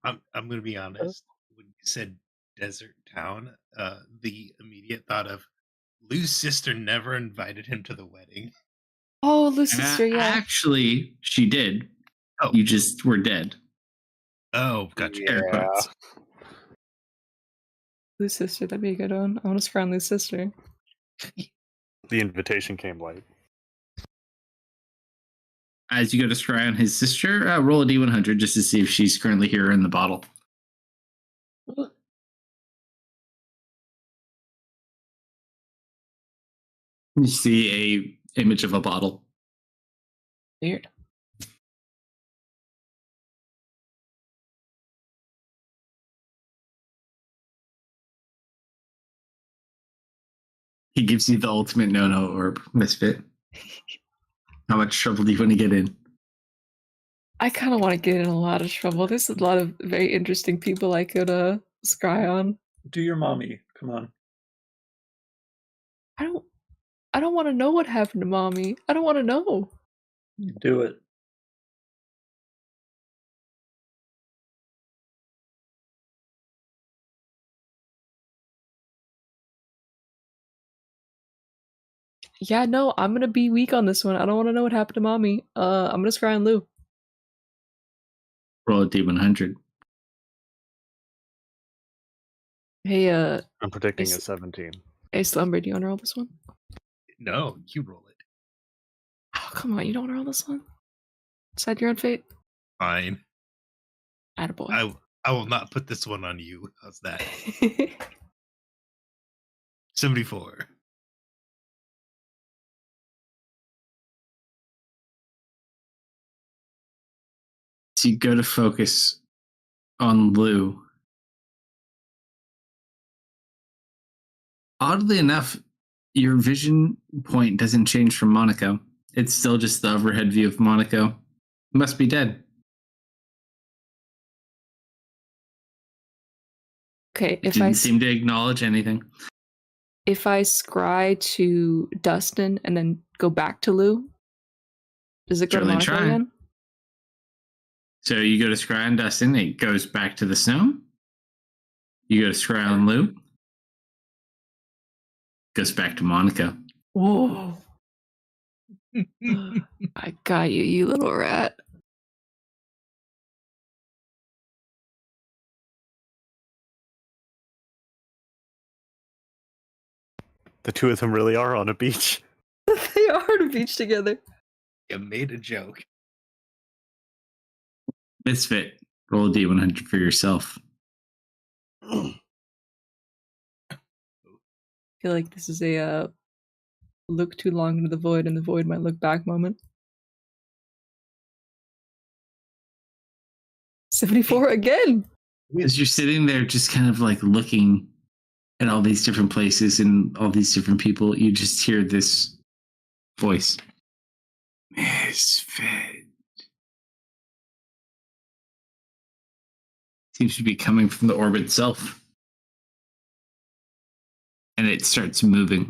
I'm going to be honest. When you said desert town, the immediate thought of Lou's sister never invited him to the wedding. Oh, Lou's sister, yeah. Actually, she did. Oh. You just were dead. Oh, gotcha. Air Yeah. quotes. Lou's sister, that'd be a good one. I want to scroll on Lou's sister. The invitation came late. As you go to scry on his sister, roll a D100 just to see if she's currently here in the bottle. You see a image of a bottle. Weird. He gives you the ultimate no-no orb, Misfit. How much trouble do you want to get in? I kind of want to get in a lot of trouble. There's a lot of very interesting people I could scry on. Do your mommy. Come on. I don't want to know what happened to mommy. I don't want to know. Do it. Yeah, no, I'm gonna be weak on this one. I don't want to know what happened to mommy. I'm gonna scry on Lou. Roll a D100. Hey, I'm predicting Is- a 17. hey, Slumber, do you want to roll this one? No, you roll it. Oh, come on, you don't want to roll this one? Decide your own fate. Fine. Attaboy. I will not put this one on you. How's that? 74. So you go to focus on Lou. Oddly enough, your vision point doesn't change from Monaco. It's still just the overhead view of Monaco. Must be dead. Okay, Didn't seem to acknowledge anything. if I scry to Dustin and then go back to Lou, does it go to Certainly Monaco try. again? So you go to Scry on Dustin, it goes back to the snow. You go to Scry on Lou, goes back to Monaco. Whoa. I got you, you little rat. The two of them really are on a beach. They are on a beach together. You made a joke. Misfit, roll a D100 for yourself. I feel like this is a look too long into the void and the void might look back moment. 74 again! As you're sitting there just kind of like looking at all these different places and all these different people, you just hear this voice. Misfit. Seems to be coming from the orb itself. And it starts moving.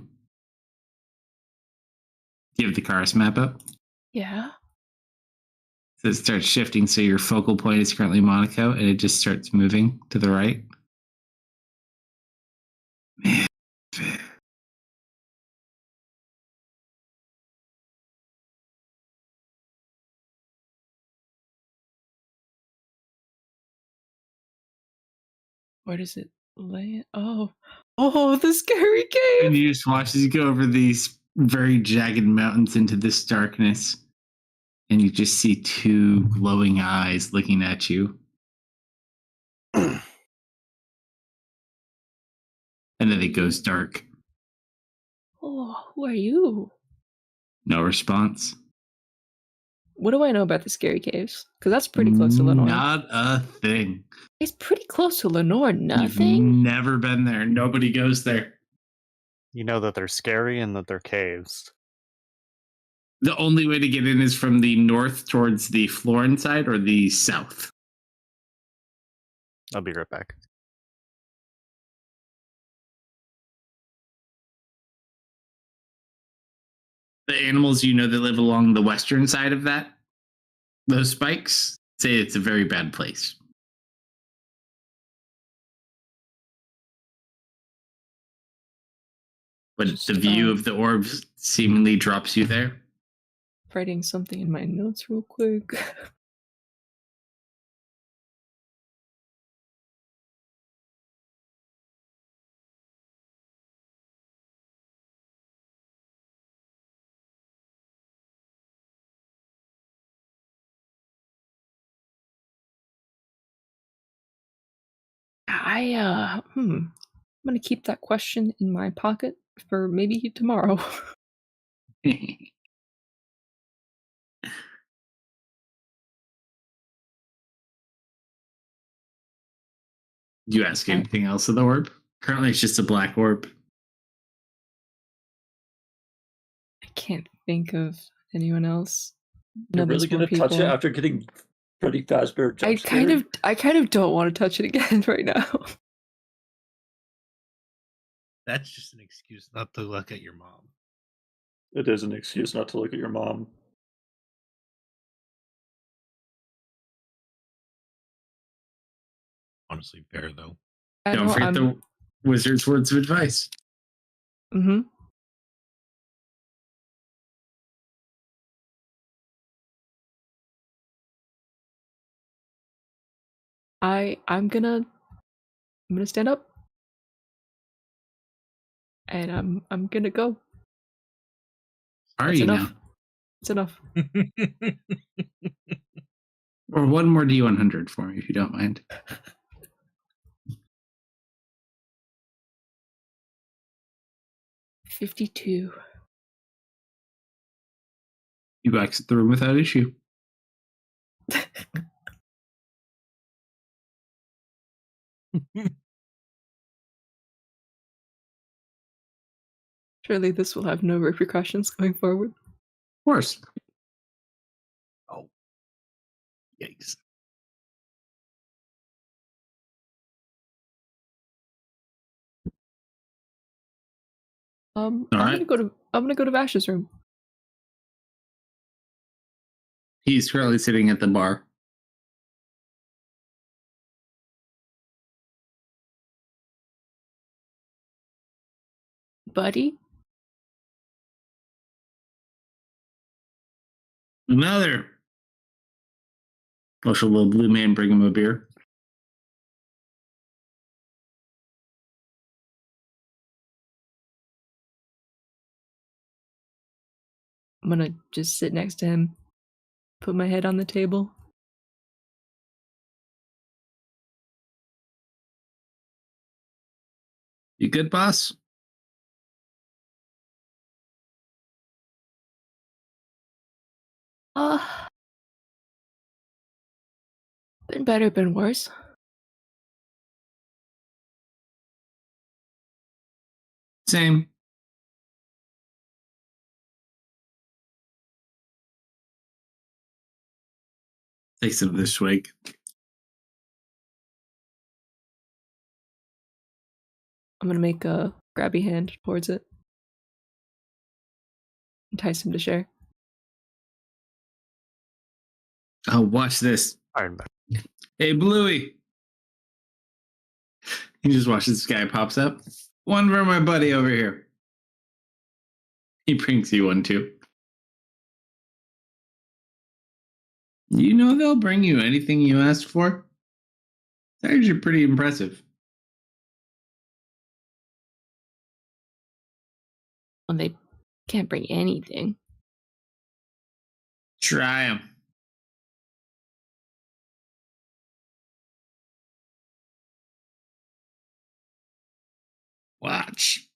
Do you have the Karas map up? Yeah. So it starts shifting, so your focal point is currently Monaco, and it just starts moving to the right. Where does it lay? Oh, the scary And cave! you just watch as you go over these very jagged mountains into this darkness, and you just see two glowing eyes looking at you. And then it goes dark. Oh, who are you? No response. What do I know about the scary caves? Because that's pretty close to Lenore. Not a thing. It's pretty close to Lenore. You've Nothing? never been there. Nobody goes there. You know that they're scary and that they're caves. The only way to get in is from the north towards the Florin side or the south. I'll be right back. The animals you know that live along the western side of those spikes, say it's a very bad place. But the view of the orbs seemingly drops you there. Writing something in my notes real quick. I'm gonna keep that question in my pocket for maybe tomorrow. Do you ask anything else of the orb? Currently, it's just a black orb. I can't think of anyone else. You're No, there's really more gonna touch it people. after getting Freddy Fazbear jump I kind of don't want to touch it again right now. That's just an excuse not to look at your mom. It is an excuse not to look at your mom. Honestly, fair though. Don't forget the wizard's words of advice. Mm-hmm. I'm gonna stand up. And I'm gonna go. Are That's you enough. now? It's enough. Or one more D100 for me, if you don't mind. $52. You exit the room without issue. Surely this will have no repercussions going forward. Of course. Oh, yikes! I'm right. gonna go to Vash's room. He's currently sitting at the bar. Buddy? Another. Or shall the blue man bring him a beer? I'm gonna just sit next to him, put my head on the table. You good, boss? Been better, been worse. Same. Takes another swig. I'm gonna make a grabby hand towards it. Entice him to share. Oh, watch this. Iron Man. Hey, Bluey. He just watches this guy pops up. One for my buddy over here. He brings you one too. You know they'll bring you anything you ask for? It's actually pretty impressive. Well, they can't bring anything. Try them. Watch.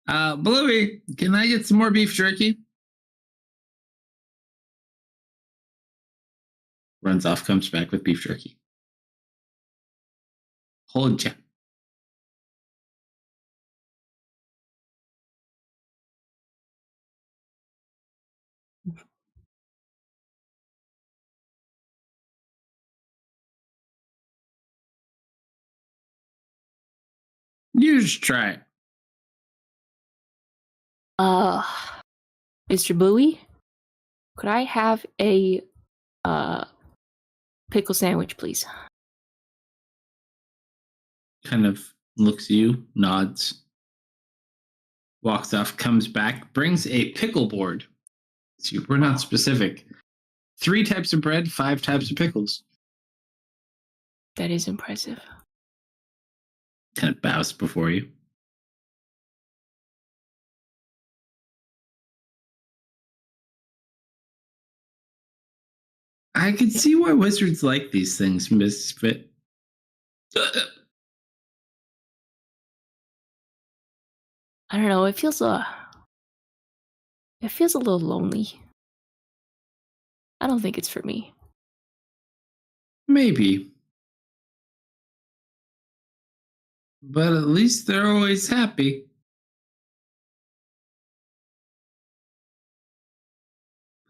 Bluey, can I get some more beef jerky? Runs off, comes back with beef jerky. Hold ya. You just try it. Mr. Bluey, could I have a pickle sandwich, please? Kind of looks at you, nods, walks off, comes back, brings a pickle board. Super not specific. 3 types of bread, 5 types of pickles. That is impressive. Kind of bows before you. I can see why wizards like these things, Misfit. I don't know, it feels It feels a little lonely. I don't think it's for me. Maybe. But at least they're always happy.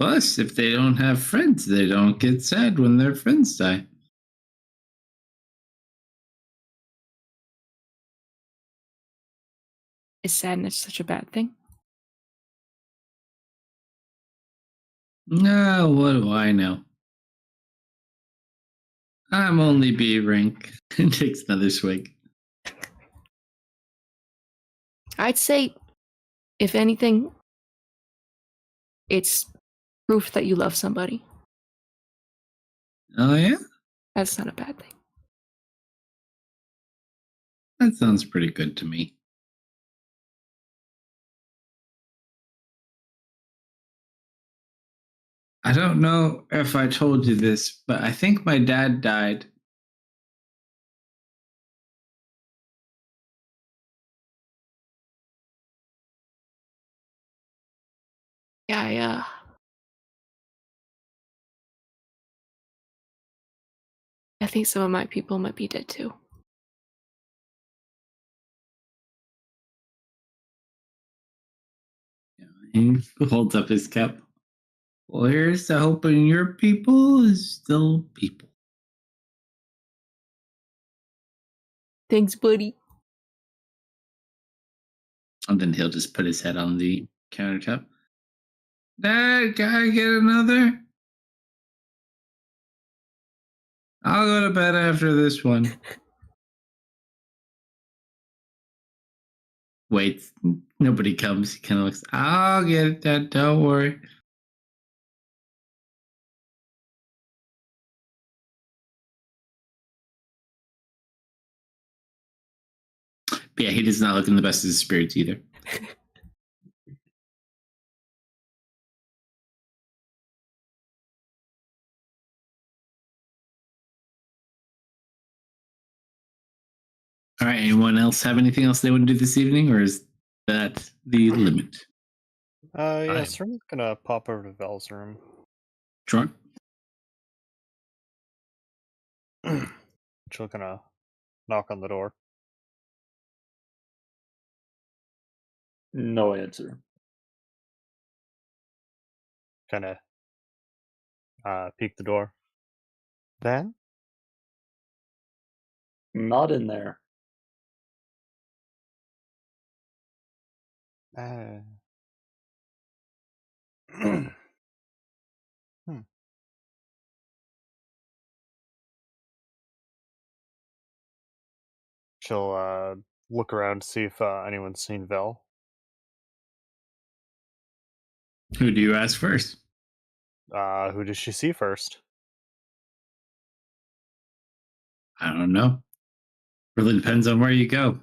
Plus, if they don't have friends, they don't get sad when their friends die. Is sadness such a bad thing? No, what do I know? I'm only B rank. Takes another swig. I'd say, if anything, it's proof that you love somebody. Oh, yeah? That's not a bad thing. That sounds pretty good to me. I don't know if I told you this, but I think my dad died. Yeah, I think some of my people might be dead too. He holds up his cup. Well, here's to hoping your people is still people. Thanks, buddy. And then he'll just put his head on the countertop. Dad, can I get another? I'll go to bed after this one. Wait, nobody comes. He kind of looks, I'll get it, Dad, don't worry. But yeah, he does not look in the best of his spirits either. All right, anyone else have anything else they want to do this evening, or is that the limit? Yeah, Sermon's gonna pop over to Vel's room. Sure. She'll gonna knock on the door. No answer. Kinda peek the door. Then? Not in there. Hmm. She'll look around to see if anyone's seen Vel. Who do you ask first? Who does she see first? I don't know. Really depends on where you go.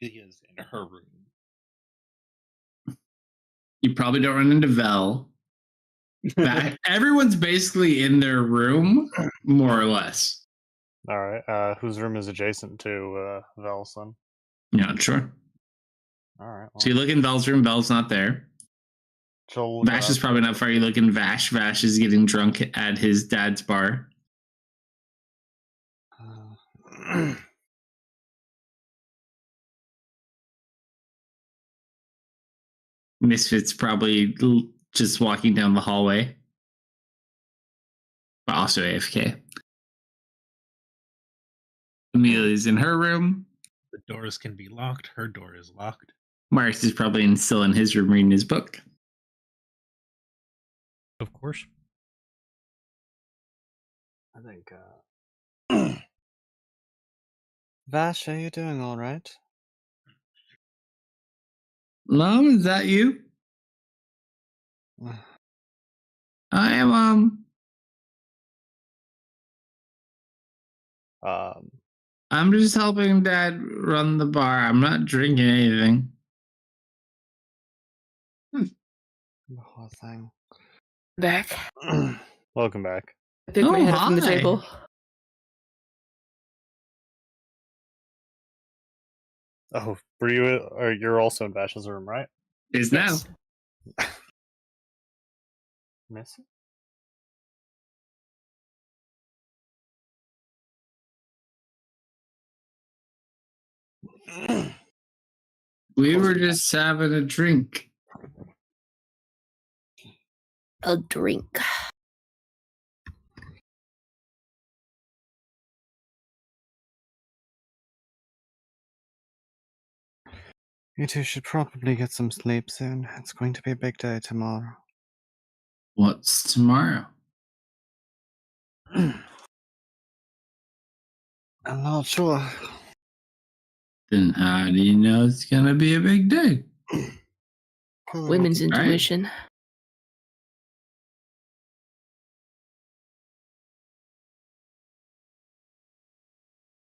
She is in her room. You probably don't run into Vel. Everyone's basically in their room, more or less. All right. Whose room is adjacent to Vel's then? Yeah, sure. All right. So you look in Vel's room. Vel's not there. Vash is probably not far. You look in Vash. Vash is getting drunk at his dad's bar. Misfit's probably just walking down the hallway, but also AFK. Amelia's in her room. The doors can be locked. Her door is locked. Marcus is probably still in his room reading his book. Of course. I think. Vash, are you doing all right? Mom, is that you? I am, I'm just helping Dad run the bar. I'm not drinking anything. Poor thing. Back. Welcome back. I pick my head up from the hi. table. Oh, were you? Or you're also in Vash's room, right? Is Yes. now. Miss it? We were just having a drink. A drink. You two should probably get some sleep soon. It's going to be a big day tomorrow. What's tomorrow? I'm not sure. Then how do you know it's gonna be a big day? Women's Right. intuition.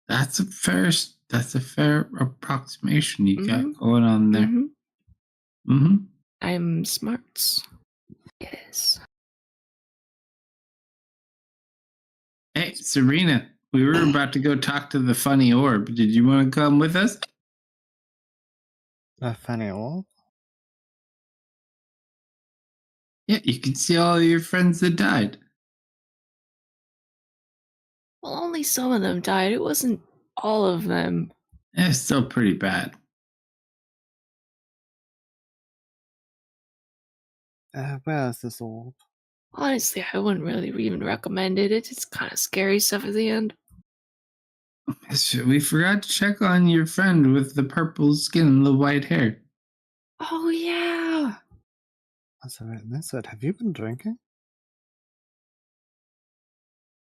That's a fair approximation you got Mhm. going on there. Mhm. Mm-hmm. I'm smarts. Yes. Hey, Serena, we were about to go talk to the funny orb. Did you want to come with us? A funny orb? Yeah, you can see all of your friends that died. Well, only some of them died. It wasn't all of them. It's still pretty bad. Where is this orb? Honestly, I wouldn't really even recommend it. It's kind of scary stuff at the end. We forgot to check on your friend with the purple skin and the white hair. Oh yeah. That's a bit miss it. Have you been drinking?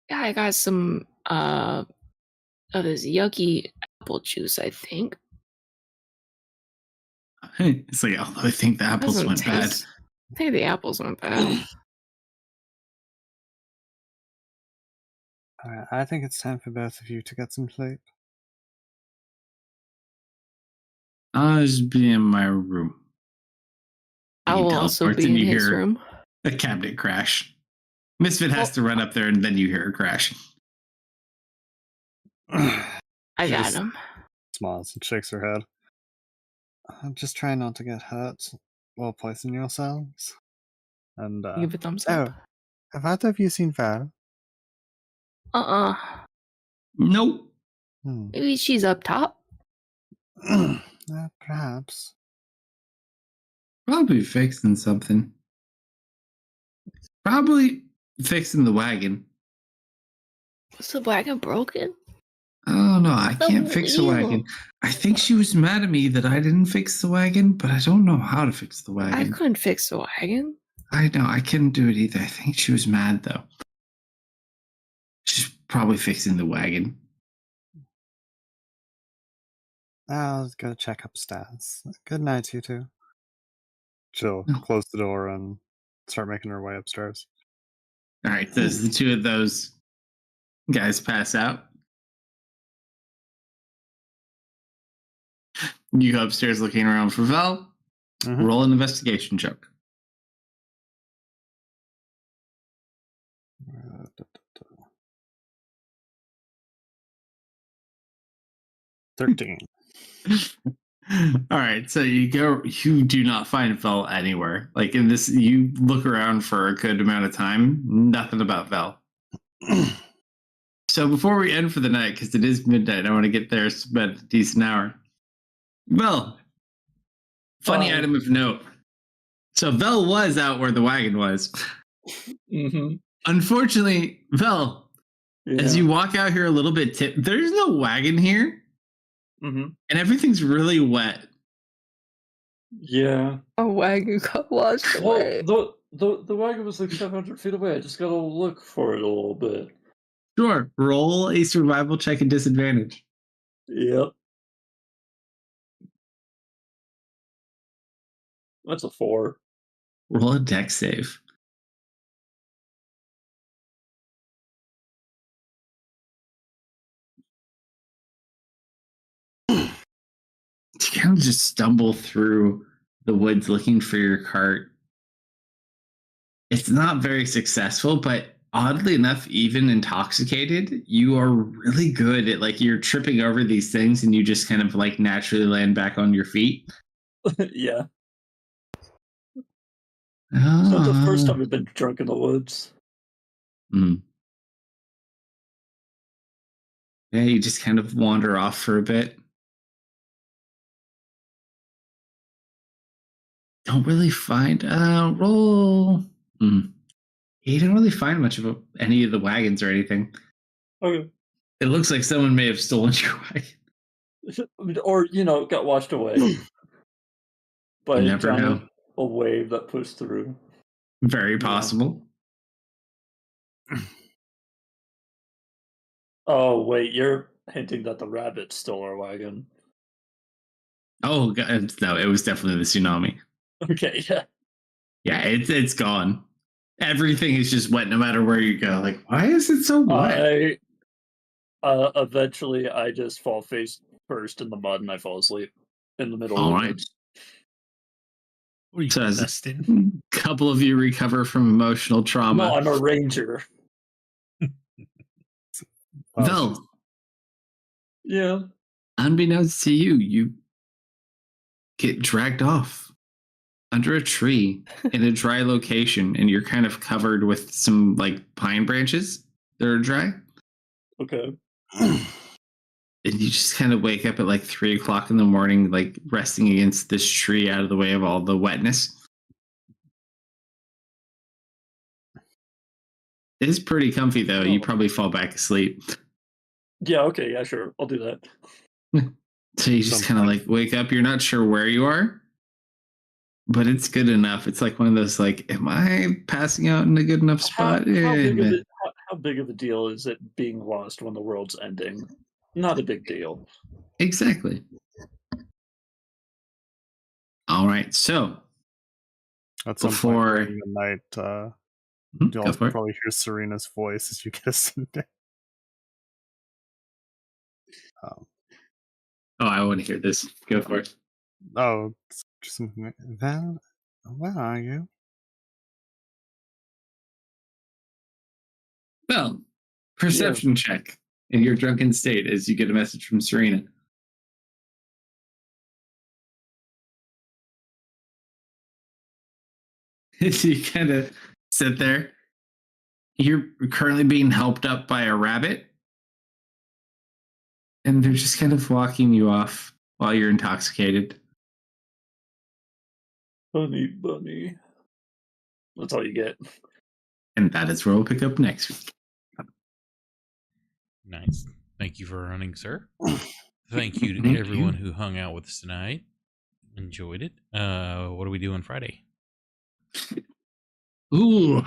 Yeah, I got some of this yucky apple juice, I think. It's like, oh, I think the apples Doesn't went bad. taste. I think the apples went bad. Alright, I think it's time for both of you to get some sleep. I'll just be in my room. I You will also teleport be and in you his hear room. a cabinet crash. Misfit has to run up there and then you hear a crash. I got Just him. smiles and shakes her head. Just try not to get hurt or poison yourselves. And Give a thumbs oh, up. have either of you seen Val? Nope. Maybe she's up top. Perhaps. Probably fixing something. Probably fixing the wagon. Was the wagon broken? Oh no, I The can't fix the wagon. wheel. I think she was mad at me that I didn't fix the wagon, but I don't know how to fix the I wagon. couldn't fix the wagon. I know, I couldn't do it either. I think she was mad though. She's probably fixing the wagon. I'll go check upstairs. Good night, you two. She'll Oh. close the door and start making her way upstairs. All right, so as the two of those guys pass out, you go upstairs looking around for Val. Mhm. Roll an investigation check. 13. All right, so you do not find Vel anywhere. Like in this, you look around for a good amount of time, nothing about Vel. So before we end for the night, because it is midnight, I want to get there spend a decent hour. Vel, funny item of note. So Vel was out where the wagon was. Mm-hmm. Unfortunately, Vel, as you walk out here a little bit, there's no wagon here. Mm-hmm. And everything's really wet. Yeah. A wagon got washed away. Well, the wagon was like 700 feet away. I just gotta look for it a little bit. Sure. Roll a survival check at disadvantage. Yep. That's a 4. Roll a dex save. You kind of just stumble through the woods looking for your cart. It's not very successful, but oddly enough, even intoxicated, you are really good at like you're tripping over these things and you just kind of like naturally land back on your feet. Yeah. It's not the first Ah. time we've been drunk in the woods. Mm. Yeah, you just kind of wander off for a bit. Don't really find roll. Mm. You don't really find much of any of the wagons or anything. Okay. It looks like someone may have stolen your wagon. Or, got washed away by You a never giant know. a wave that pushed through. Very Yeah. possible. Oh, wait, you're hinting that the rabbit stole our wagon. Oh God, no, it was definitely the tsunami. Okay, yeah. Yeah, it's gone. Everything is just wet no matter where you go. Like, why is it so wet? Eventually I just fall face first in the mud and I fall asleep in the middle All of the right. woods. What are you, So as Dustin? a couple of you recover from emotional No, trauma. I'm a ranger. Vel, Yeah. unbeknownst to you, you get dragged off under a tree in a dry location, and you're kind of covered with some like pine branches that are dry. Okay. And you just kind of wake up at like 3 o'clock in the morning, like resting against this tree out of the way of all the wetness. It's pretty comfy though. You Oh. probably fall back asleep. Yeah, okay, yeah, sure. I'll do that. So you just kind of like wake up. You're not sure where you are, but it's good enough. It's like one of those like, am I passing out in a good enough spot? How big of a deal is it being lost when the world's ending? Not a big deal. Exactly. All right. So At some before point during the night, go you'll for it. probably hear Serena's voice as you get us in there. Oh, I want to hear this. Go for it. Oh, just something. Val, where are you? Well, perception check in your drunken state as you get a message from Serena. You kind of sit there. You're currently being helped up by a rabbit, and they're just kind of walking you off while you're intoxicated. Honey bunny. That's all you get. And that is where we'll pick up next week. Nice. Thank you for running, sir. Thank you to Thank everyone you. who hung out with us tonight. Enjoyed it. What are we doing Friday? Ooh,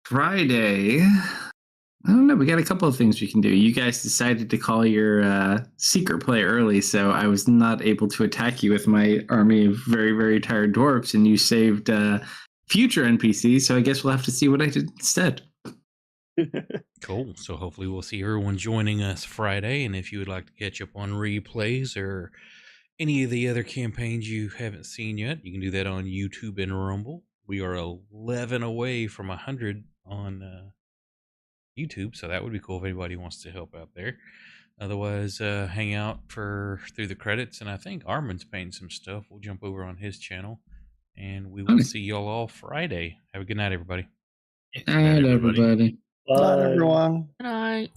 Friday. I don't know. We got a couple of things we can do. You guys decided to call your secret play early, so I was not able to attack you with my army of very, very tired dwarves, and you saved future NPCs, so I guess we'll have to see what I did instead. Cool. So hopefully we'll see everyone joining us Friday. And if you would like to catch up on replays or any of the other campaigns you haven't seen yet, you can do that on YouTube and Rumble. We are 11 away from 100 on YouTube, so that would be cool if anybody wants to help out there. Otherwise, hang out through the credits, and I think Armin's painting some stuff. We'll jump over on his channel, and we will see y'all all Friday. Have a good night, everybody. Good night, everybody. Not everyone. Good night.